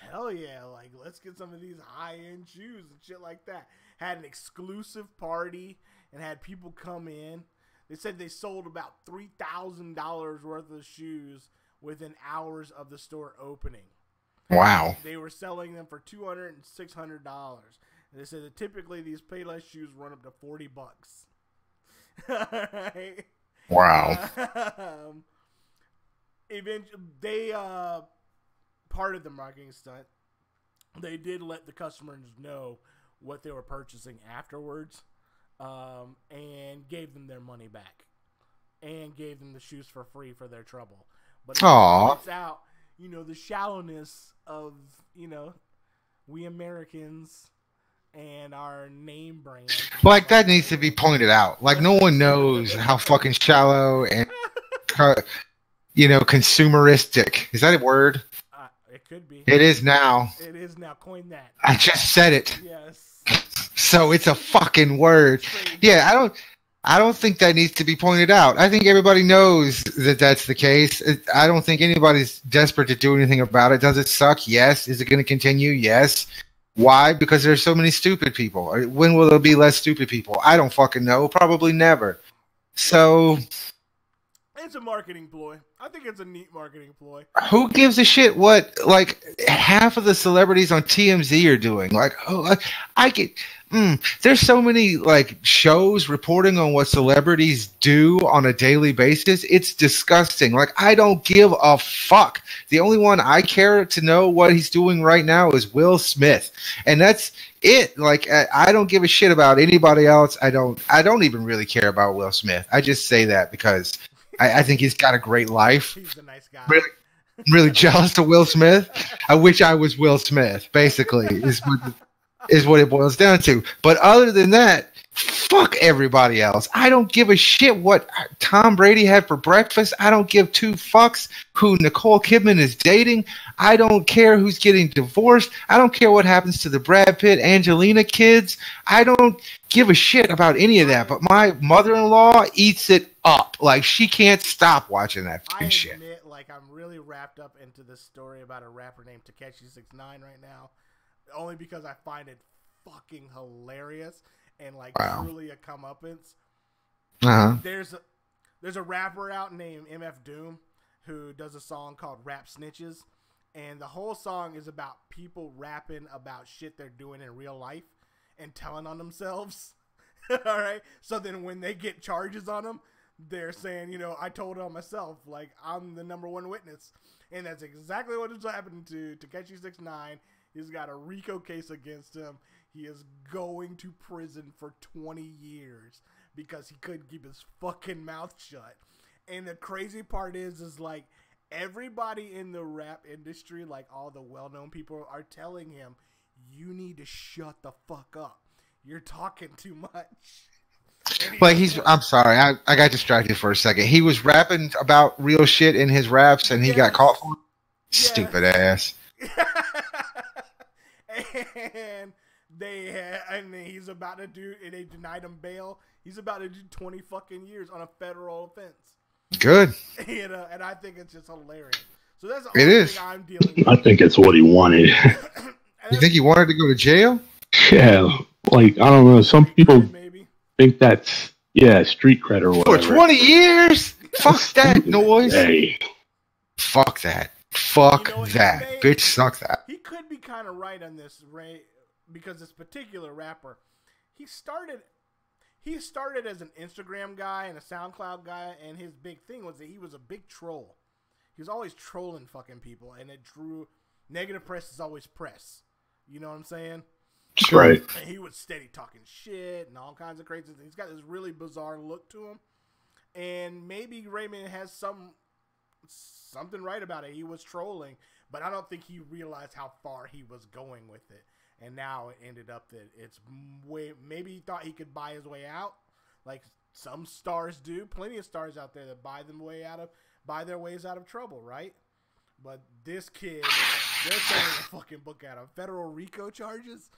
S1: hell yeah, like let's get some of these high-end shoes and shit like that. Had an exclusive party and had people come in. They said they sold about $3,000 worth of shoes within hours of the store opening.
S2: Wow.
S1: They were selling them for $200 and $600. And they said that typically these Payless shoes run up to $40. Right?
S2: Wow.
S1: Eventually, they part of the marketing stunt. They did let the customers know what they were purchasing afterwards, and gave them their money back, and gave them the shoes for free for their trouble. But it points out, the shallowness of, we Americans and our name brand.
S2: Like, that needs to be pointed out. Like, no one knows how fucking shallow and, consumeristic. Is that a word?
S1: It could be.
S2: It is now.
S1: It is now. Coin that.
S2: I just said it.
S1: Yes.
S2: So it's a fucking word. Yeah, I don't think that needs to be pointed out. I think everybody knows that that's the case. I don't think anybody's desperate to do anything about it. Does it suck? Yes. Is it going to continue? Yes. Why? Because there's so many stupid people. When will there be less stupid people? I don't fucking know. Probably never. So
S1: it's a marketing ploy. I think it's a neat marketing ploy.
S2: Who gives a shit what, like, half of the celebrities on TMZ are doing? Like, I get... there's so many, like, shows reporting on what celebrities do on a daily basis. It's disgusting. Like, I don't give a fuck. The only one I care to know what he's doing right now is Will Smith. And that's it. Like, I don't give a shit about anybody else. I don't even really care about Will Smith. I just say that because I think he's got a great life.
S1: He's a nice guy.
S2: Really jealous of Will Smith. I wish I was Will Smith, basically, is what it boils down to. But other than that, fuck everybody else. I don't give a shit what Tom Brady had for breakfast. I don't give two fucks who Nicole Kidman is dating. I don't care who's getting divorced. I don't care what happens to the Brad Pitt, Angelina kids. I don't give a shit about any of that. But my mother-in-law eats it up. Like, she can't stop watching that fucking shit.
S1: I admit, like, I'm really wrapped up into this story about a rapper named Takeshi 69 right now. Only because I find it fucking hilarious and, like, truly a comeuppance.
S2: Uh-huh.
S1: There's a rapper out named MF Doom who does a song called Rap Snitches, and the whole song is about people rapping about shit they're doing in real life and telling on themselves. All right? So then when they get charges on them, they're saying, I told on myself, like, I'm the number one witness. And that's exactly what is happening to Takeshi 69. He's got a RICO case against him. He is going to prison for 20 years because he couldn't keep his fucking mouth shut. And the crazy part is like, everybody in the rap industry, like all the well-known people, are telling him, you need to shut the fuck up. You're talking too much.
S2: Like, I'm sorry, I got distracted for a second. He was rapping about real shit in his raps and he got caught for it?
S1: Yes.
S2: Stupid ass.
S1: And he's about to do, and they denied him bail. He's about to do 20 fucking years on a federal offense.
S2: Good.
S1: And I think it's just hilarious. So that's the
S2: only
S1: thing I'm dealing with.
S3: I think it's what he wanted.
S2: You think he wanted to go to jail?
S3: Yeah, like, I don't know. Some people
S1: maybe
S3: think that's, street cred or whatever.
S2: For 20 years? Fuck that noise.
S3: Hey.
S2: Fuck that. Fuck that. Bitch, suck that.
S1: He could be kind of right on this, Ray, because this particular rapper, he started as an Instagram guy and a SoundCloud guy, and his big thing was that he was a big troll. He was always trolling fucking people, and it drew negative press is always press. You know what I'm saying?
S3: Right.
S1: And he was steady talking shit and all kinds of crazy things. He's got this really bizarre look to him, and maybe Raymond has something right about it. He was trolling, but I don't think he realized how far he was going with it. And now it ended up that it's maybe he thought he could buy his way out, like some stars do. Plenty of stars out there that buy their ways out of trouble, right? But this kid, they're sending a fucking book out of federal RICO charges.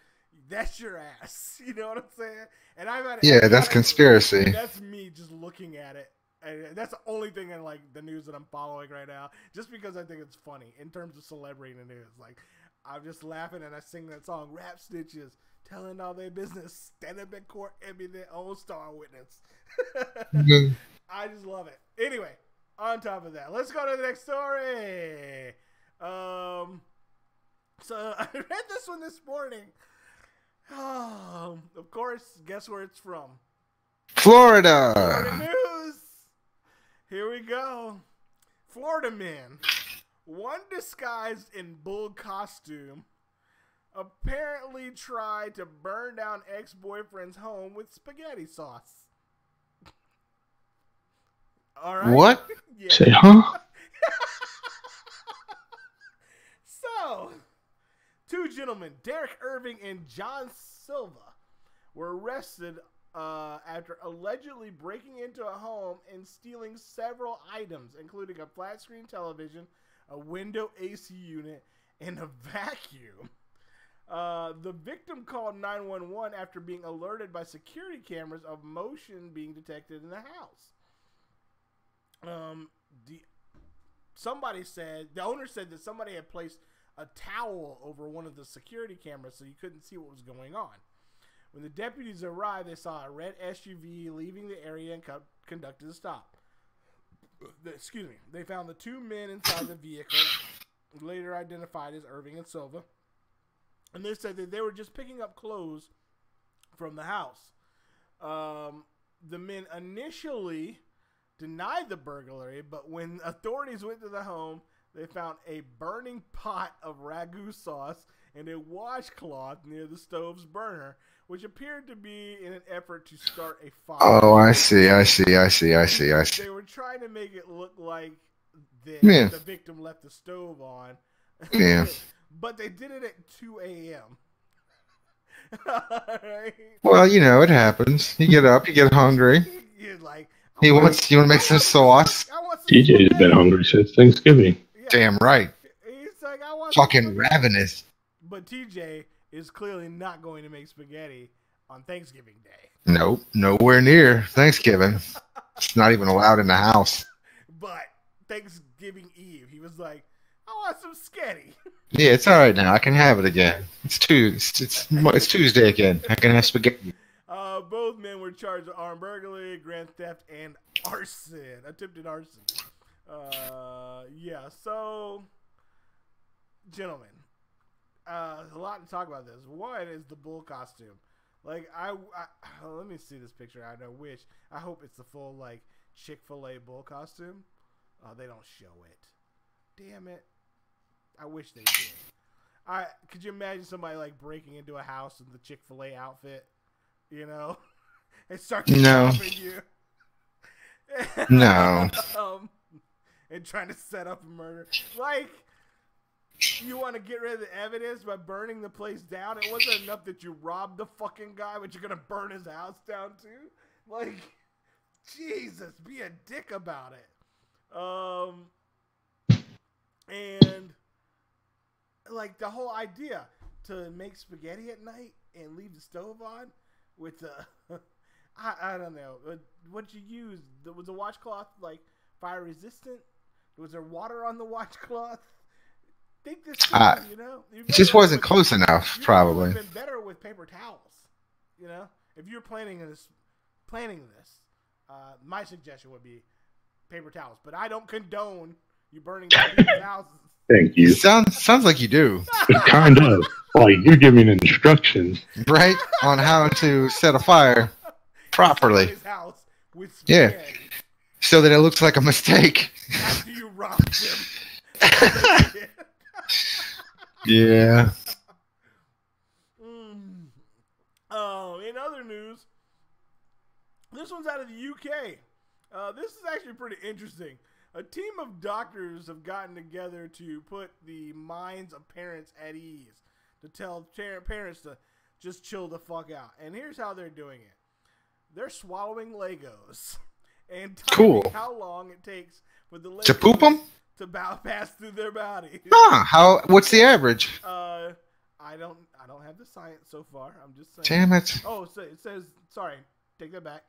S1: That's your ass. You know what I'm saying? And
S2: that's conspiracy.
S1: That's me just looking at it. And that's the only thing in, like, the news that I'm following right now, just because I think it's funny in terms of celebrity in the news. Like, I'm just laughing and I sing that song, Rap Snitches, telling all their business, stand up in court and be their own star witness. I just love it. Anyway, on top of that, let's go to the next story. So I read this one this morning. Of course, guess where it's from?
S2: Florida.
S1: Florida news. Here we go. Florida man, one disguised in bull costume, apparently tried to burn down ex-boyfriend's home with spaghetti sauce. All right.
S2: What?
S1: Yeah.
S3: Say, huh?
S1: So, two gentlemen, Derek Irving and John Silva, were arrested after allegedly breaking into a home and stealing several items, including a flat-screen television, a window AC unit, and a vacuum. The victim called 911 after being alerted by security cameras of motion being detected in the house. The owner said that somebody had placed a towel over one of the security cameras so you couldn't see what was going on. When the deputies arrived, they saw a red SUV leaving the area and conducted a stop. Excuse me. They found the two men inside the vehicle, later identified as Irving and Silva, and they said that they were just picking up clothes from the house. The men initially denied the burglary, but when authorities went to the home, they found a burning pot of ragu sauce and a washcloth near the stove's burner, which appeared to be in an effort to start a fire.
S2: Oh, I see.
S1: They were trying to make it look like the victim left the stove on.
S2: Yeah.
S1: But they did it at 2 a.m. Right?
S2: Well, you know, it happens. You get up, you get hungry.
S1: You're like,
S2: You want to make some sauce?
S3: TJ's been hungry since Thanksgiving.
S1: Yeah.
S2: Damn right.
S1: He's like, I want
S2: Fucking ravenous.
S1: But TJ is clearly not going to make spaghetti on Thanksgiving Day.
S2: Nope, nowhere near Thanksgiving. It's not even allowed in the house.
S1: But Thanksgiving Eve, he was like, I want some spaghetti.
S2: Yeah, it's all right now. I can have it again. It's Tuesday again. I can have spaghetti.
S1: Both men were charged with armed burglary, grand theft, and arson. Attempted arson. Yeah, so, gentlemen, a lot to talk about this. One is the bull costume. Like, let me see this picture. I hope it's the full, like, Chick-fil-A bull costume. They don't show it. Damn it. I wish they did. Could you imagine somebody, like, breaking into a house in the Chick-fil-A outfit? You know? And start robbing you.
S2: No.
S1: And trying to set up a murder. Like, you want to get rid of the evidence by burning the place down? It wasn't enough that you robbed the fucking guy, but you're going to burn his house down too? Like, Jesus, be a dick about it. And, like, the whole idea to make spaghetti at night and leave the stove on with the... I don't know. What'd you use? Was the washcloth, like, fire resistant? Was there water on the washcloth? Think this through, you know?
S2: It just wasn't close enough, probably.
S1: It would have been better with paper towels, you know? If you're planning this, my suggestion would be paper towels. But I don't condone you burning down people's houses.
S3: Thank you.
S2: Sounds like you do.
S3: Kind of. Like, you're giving instructions.
S2: Right? On how to set a fire properly.
S1: House with
S2: yeah. So that it looks like a mistake.
S1: After you robbed him.
S2: Yeah.
S1: In other news, this one's out of the UK. This is actually pretty interesting. A team of doctors have gotten together to put the minds of parents at ease, to tell parents to just chill the fuck out. And here's how they're doing it. They're swallowing Legos and timing how long it takes for the Legos
S2: to poop them
S1: to pass through their body.
S2: What's the average?
S1: I don't have the science so far. I'm just saying.
S2: Damn it.
S1: Oh, so it says, sorry, take that back.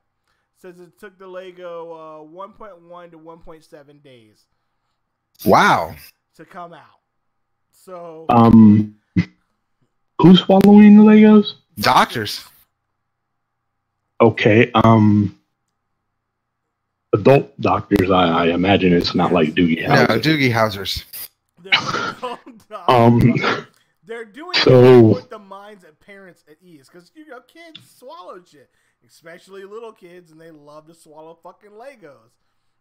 S1: It says it took the Lego 1.1 to 1.7 days.
S2: Wow.
S1: To come out. So
S3: Who's swallowing the Legos?
S2: Doctors.
S3: Okay. Adult doctors. I imagine it's not like Doogie
S2: No,
S3: Howser.
S2: Doogie Howsers.
S1: They're doing
S3: So-
S1: it to put the minds of parents at ease, because kids swallow shit, especially little kids, and they love to swallow fucking Legos.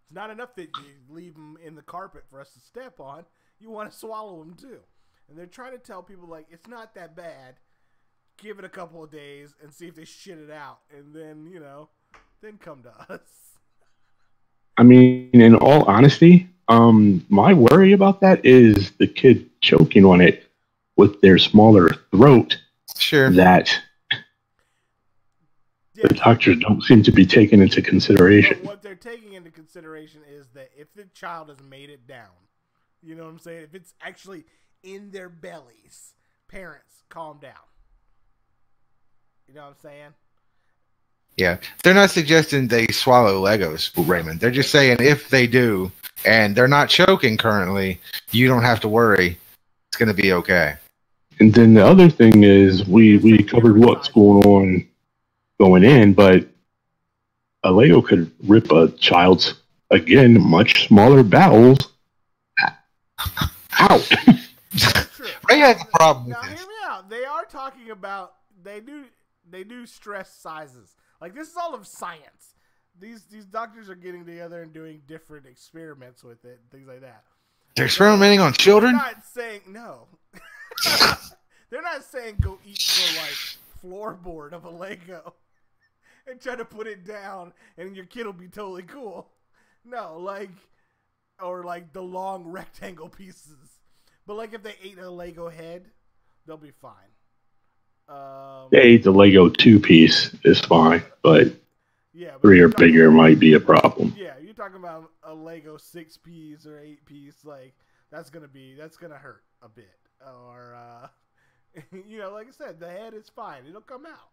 S1: It's not enough that you leave them in the carpet for us to step on. You want to swallow them too, and they're trying to tell people like it's not that bad. Give it a couple of days and see if they shit it out, and then then come to us.
S3: I mean, in all honesty, my worry about that is the kid choking on it with their smaller throat.
S2: Sure.
S3: That the doctors don't seem to be taking into consideration.
S1: But what they're taking into consideration is that if the child has made it down, you know what I'm saying? If it's actually in their bellies, parents, calm down. You know what I'm saying?
S2: Yeah. They're not suggesting they swallow Legos, Raymond. They're just saying if they do, and they're not choking currently, you don't have to worry. It's going to be okay.
S3: And then the other thing is we covered what's going in, but a Lego could rip a child's, again, much smaller bowels out.
S2: Ray has a problem
S1: Now
S2: with
S1: hear
S2: this.
S1: me out. They are talking about they do stress sizes. Like this is all of science. These doctors are getting together and doing different experiments with it, things like that.
S2: They're experimenting on
S1: They're
S2: children?
S1: not saying no. They're not saying go eat the floorboard of a Lego and try to put it down and your kid will be totally cool. No, or the long rectangle pieces. But if they ate a Lego head, they'll be fine.
S3: They ate the Lego 2-piece is fine, but
S1: Yeah, but
S3: 3 or bigger might be a problem.
S1: Yeah, you're talking about a Lego 6-piece or 8-piece, that's gonna hurt a bit. Or like I said, the head is fine. It'll come out.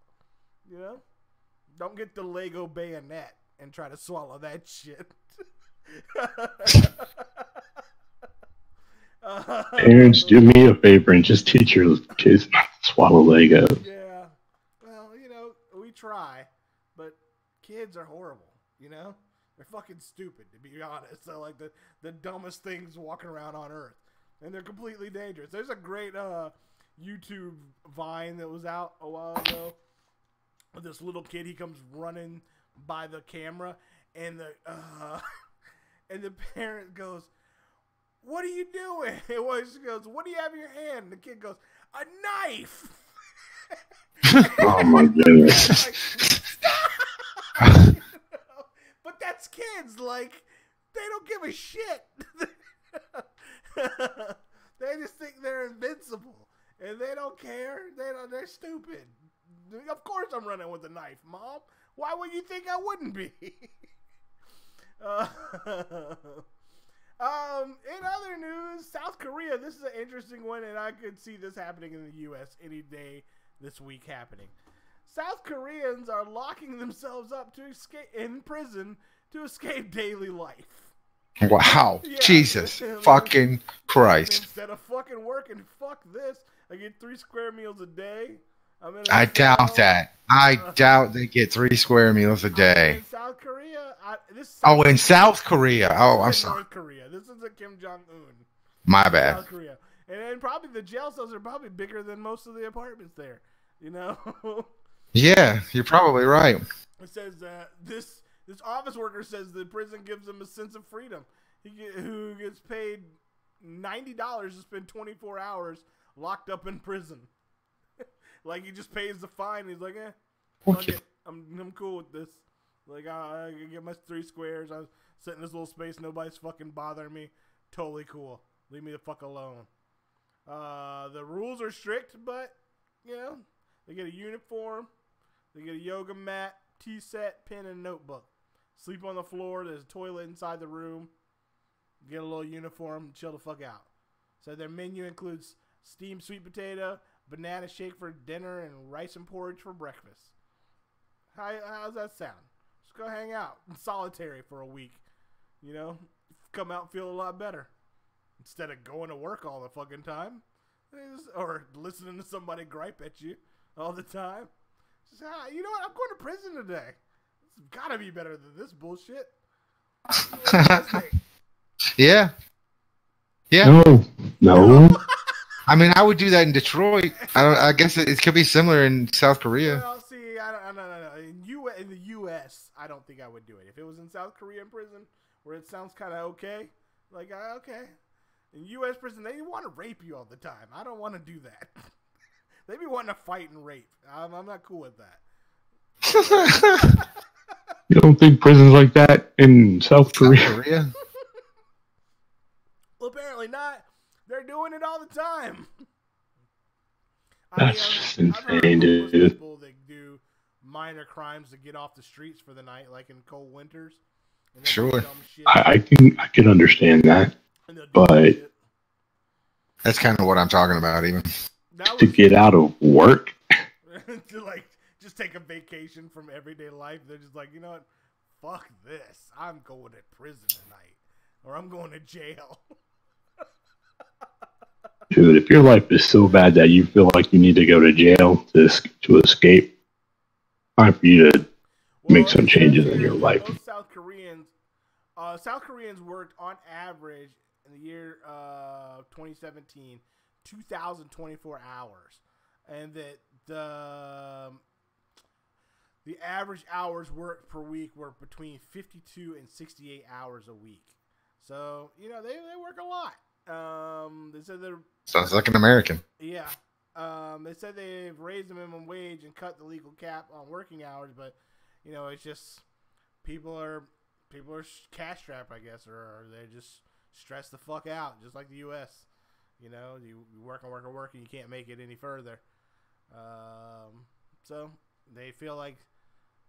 S1: Don't get the Lego bayonet and try to swallow that shit.
S3: Parents, do me a favor and just teach your kids not to swallow Legos.
S1: Yeah. Well, we try, but kids are horrible, They're fucking stupid, to be honest. They're like the dumbest things walking around on Earth. And they're completely dangerous. There's a great YouTube Vine that was out a while ago. With this little kid, he comes running by the camera, and the parent goes, "What are you doing?" And she goes, "What do you have in your hand?" And the kid goes, "A knife."
S3: Oh my goodness.
S1: But that's kids. They don't give a shit. They just think they're invincible, and they don't care. They're stupid. Of course, I'm running with a knife, Mom. Why would you think I wouldn't be? In other news, South Korea. This is an interesting one, and I could see this happening in the U.S. any day this week happening. South Koreans are locking themselves up to escape in prison to escape daily life.
S2: Wow.
S1: Yeah.
S2: Jesus fucking Christ.
S1: Instead of fucking working, fuck this. I get 3 square meals a day.
S2: I doubt that. I doubt they get 3 square meals a day.
S1: In South Korea.
S2: In South Korea. Oh, I'm sorry.
S1: North Korea. This is a Kim Jong-un.
S2: My bad.
S1: South Korea. And probably the jail cells are probably bigger than most of the apartments there.
S2: Yeah, you're probably right.
S1: It says this office worker says the prison gives him a sense of freedom. Who gets paid $90 to spend 24 hours locked up in prison. He just pays the fine. He's like, fuck it. I'm cool with this. I get my 3 squares. I was sitting in this little space. Nobody's fucking bothering me. Totally cool. Leave me the fuck alone. The rules are strict, but, they get a uniform. They get a yoga mat, tea set, pen, and notebook. Sleep on the floor. There's a toilet inside the room. Get a little uniform. Chill the fuck out. So their menu includes steamed sweet potato, banana shake for dinner, and rice and porridge for breakfast. How's that sound? Just go hang out in solitary for a week. Come out and feel a lot better. Instead of going to work all the fucking time. Or listening to somebody gripe at you all the time. Just, you know what? I'm going to prison today. It's got to be better than this bullshit.
S2: Yeah.
S3: No.
S2: I mean, I would do that in Detroit. I guess it could be similar in South Korea.
S1: Well, see, no. In the U.S., I don't think I would do it. If it was in South Korean prison, where it sounds kind of okay, like, okay. In U.S. prison, they want to rape you all the time. I don't want to do that. They be wanting to fight and rape. I'm not cool with that.
S3: You don't think prisons like that in South Korea?
S2: South Korea?
S1: Well, apparently not. They're doing it all the time.
S3: That's
S1: I've heard
S3: insane,
S1: of
S3: dude.
S1: people that do minor crimes to get off the streets for the night, like in cold winters. And
S2: Sure.
S3: I can understand that. But
S2: that's kind of what I'm talking about, even.
S3: To get out of work?
S1: To like just take a vacation from everyday life. They're just like, you know what? Fuck this. I'm going to prison tonight. Or I'm going to jail.
S3: Dude, if your life is so bad that you feel like you need to go to jail to escape, time for you to make some changes in your life.
S1: Most South Koreans worked on average in the year 2017, 2,024 hours, and that the average hours worked per week were between 52 and 68 hours a week. So they work a lot. They said they're
S2: sounds like an American.
S1: Yeah. They said they've raised the minimum wage and cut the legal cap on working hours, but it's just people are cash strapped, I guess, or they just stress the fuck out, just like the U.S. You work and you can't make it any further. So they feel like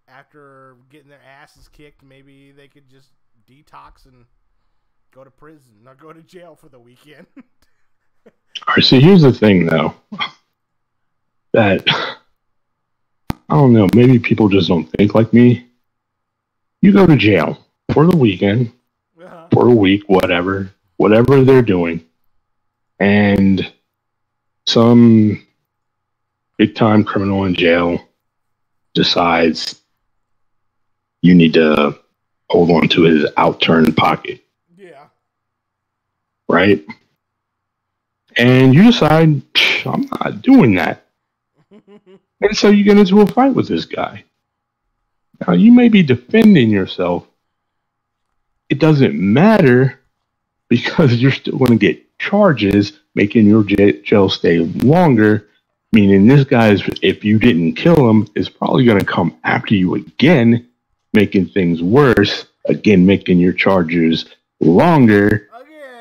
S1: after getting their asses kicked, maybe they could just detox and go to prison or go to jail for the weekend.
S3: All right, so here's the thing, though. That, I don't know, maybe people just don't think like me. You go to jail for the weekend, for a week, whatever they're doing, and some big-time criminal in jail decides you need to hold on to his outturned pocket.
S1: Yeah.
S3: Right? And you decide, I'm not doing that. And so you get into a fight with this guy. Now, you may be defending yourself. It doesn't matter because you're still going to get charges, making your jail stay longer, meaning this guy, if you didn't kill him, is probably going to come after you again, making things worse, again, making your charges longer.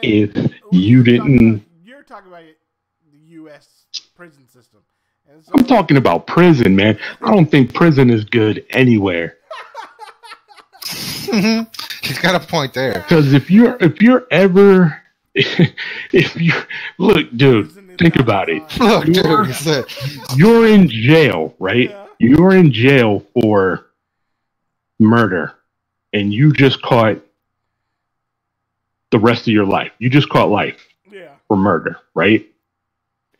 S3: If you didn't...
S1: You're talking about the U.S. prison system. And so,
S3: I'm talking about prison, man. I don't think prison is good anywhere.
S2: He's got a point there.
S3: Because if you're ever, if you look, dude, think about it.
S2: Look,
S3: You're in jail, right?
S1: Yeah.
S3: You're in jail for murder, and you just caught the rest of your life. You just caught life for murder, right?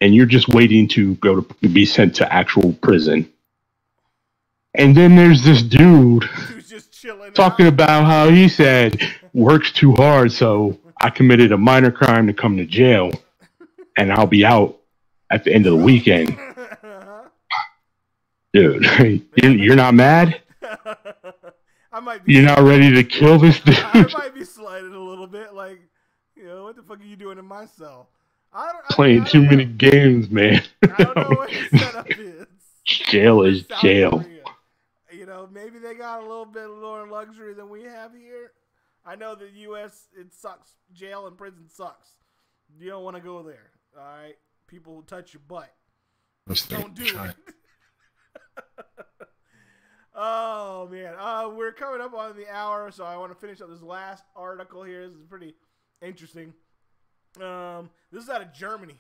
S3: And you're just waiting to go to be sent to actual prison. And then there's this dude
S1: who's just chilling
S3: talking
S1: out.
S3: about how he said works too hard, so I committed a minor crime to come to jail, and I'll be out at the end of the weekend. Dude, you're not mad? You're not ready to kill this dude?
S1: I might be slighted a little bit, like, what the fuck are you doing in my cell?
S3: Playing too many games, man.
S1: I don't know what the setup is.
S3: Jail is
S1: South
S3: jail.
S1: Korea. Maybe they got a little bit more luxury than we have here. I know the U.S., it sucks. Jail and prison sucks. You don't want to go there. All right? People will touch your butt. Don't do it. Oh, man. We're coming up on the hour, so I want to finish up this last article here. This is pretty interesting. This is out of Germany.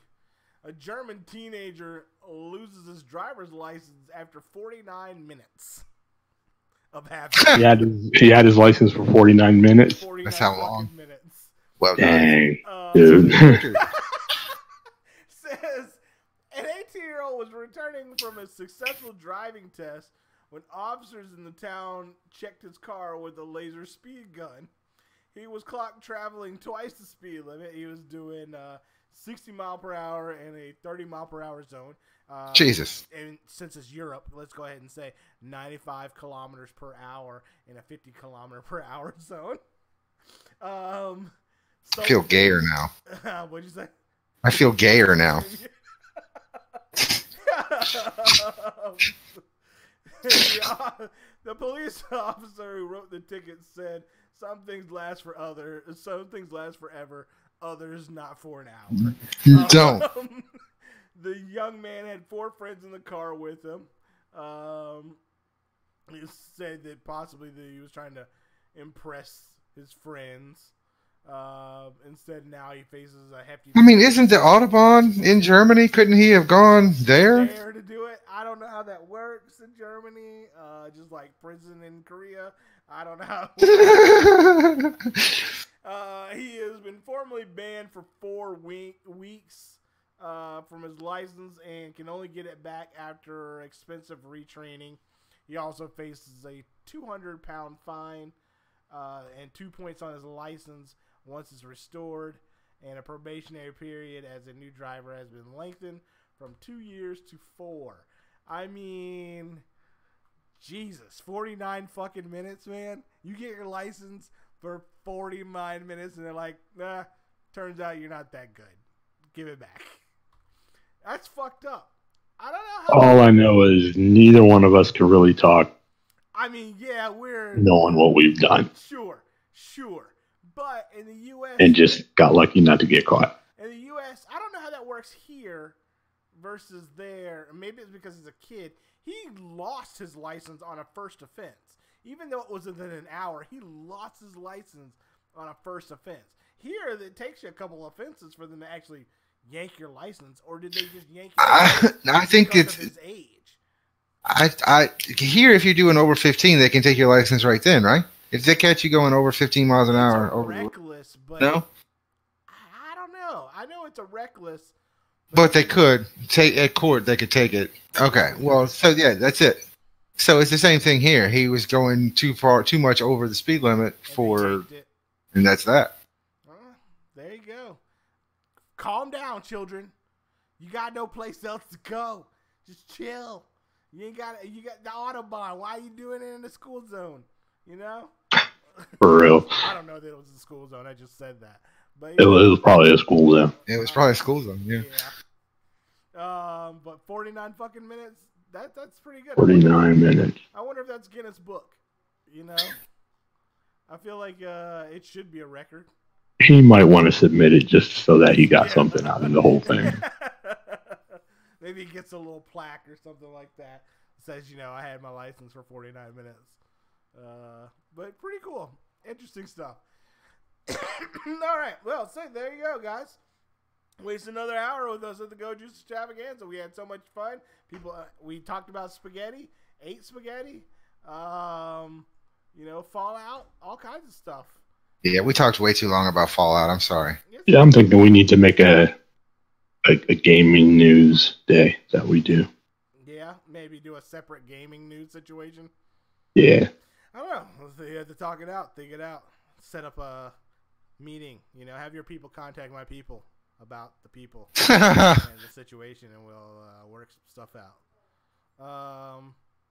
S1: A German teenager loses his driver's license after 49 minutes of having
S3: He had his license for 49 minutes.
S1: 49
S2: That's how long.
S1: minutes.
S2: Well
S3: Dang,
S2: done.
S3: dude.
S1: Says Bill was returning from a successful driving test when officers in the town checked his car with a laser speed gun. He was clocked traveling twice the speed limit. He was doing 60 mile per hour in a 30 mile per hour zone.
S2: Jesus.
S1: And since it's Europe, let's go ahead and say 95 kilometers per hour in a 50 kilometer per hour zone.
S2: I feel gayer now.
S1: What'd you say?
S2: I feel gayer now.
S1: The police officer who wrote the ticket said, some things last forever, others not for an hour.
S2: Don't.
S1: The young man had 4 friends in the car with him. He said that possibly he was trying to impress his friends. Instead, now he faces a hefty...
S2: I mean, isn't the Autobahn in Germany? Couldn't he have gone there?
S1: There to do it? I don't know how that works in Germany. Just like prison in Korea. I don't know how it works. He has been formally banned for 4 weeks from his license and can only get it back after expensive retraining. He also faces a 200-pound fine and 2 points on his license once it's restored, and a probationary period as a new driver has been lengthened from 2 years to 4. I mean, Jesus, 49 fucking minutes, man. You get your license for 49 minutes, and they're like, nah, turns out you're not that good. Give it back. That's fucked up. I don't know how.
S3: All I know is neither one of us can really talk.
S1: I mean, yeah, we're
S3: knowing what we've done.
S1: Sure. But in the U.S.
S3: And just got lucky not to get caught.
S1: In the U.S., I don't know how that works here versus there. Maybe it's because he's a kid. He lost his license on a first offense. Even though it was within an hour, he lost his license on a first offense. Here, it takes you a couple offenses for them to actually yank your license, or did they just yank your license
S2: I think it's
S1: his age?
S2: I here, if you're doing over 15, they can take your license right then, right? If they catch you going over 15 miles an hour,
S1: It's reckless, but
S2: no,
S1: I don't know. I know it's a reckless,
S2: but they could take at court. They could take it. Okay, well, so yeah, that's it. So it's the same thing here. He was going too much over the speed limit and that's that.
S1: There you go. Calm down, children. You got no place else to go. Just chill. You got the Autobahn. Why are you doing it in the school zone? You know?
S3: For real.
S1: I don't know that it was a school zone. I just said that. But
S3: it was probably a school zone.
S2: It was probably a school zone, yeah.
S1: But 49 fucking minutes, that's pretty good.
S3: 49 minutes.
S1: I wonder if that's Guinness Book. You know? I feel like it should be a record.
S3: He might want to submit it just so that he got something out of the whole thing.
S1: Maybe he gets a little plaque or something like that. It says, I had my license for 49 minutes. But pretty cool. Interesting stuff. All right. Well, so there you go, guys. Waste another hour with us at the Go Juice Extravaganza. We had so much fun. We talked about spaghetti, ate spaghetti, Fallout, all kinds of stuff.
S2: Yeah, we talked way too long about Fallout. I'm sorry.
S3: Yeah, I'm thinking we need to make a gaming news day that we do.
S1: Yeah, maybe do a separate gaming news situation.
S3: Yeah.
S1: I don't know. You have to talk it out, think it out, set up a meeting. Have your people contact my people about the people and the situation, and we'll work some stuff out.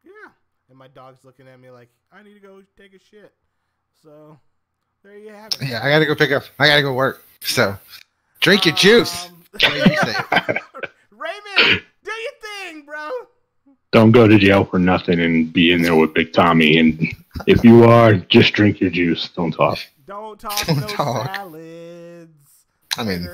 S1: Yeah. And my dog's looking at me like, I need to go take a shit. So there you have it.
S2: Yeah, I gotta go work. So drink your juice.
S1: Raymond, do your thing, bro.
S3: Don't go to jail for nothing and be in there with Big Tommy. And if you are, just drink your juice. Don't talk.
S1: Don't talk. No salads.
S2: I mean,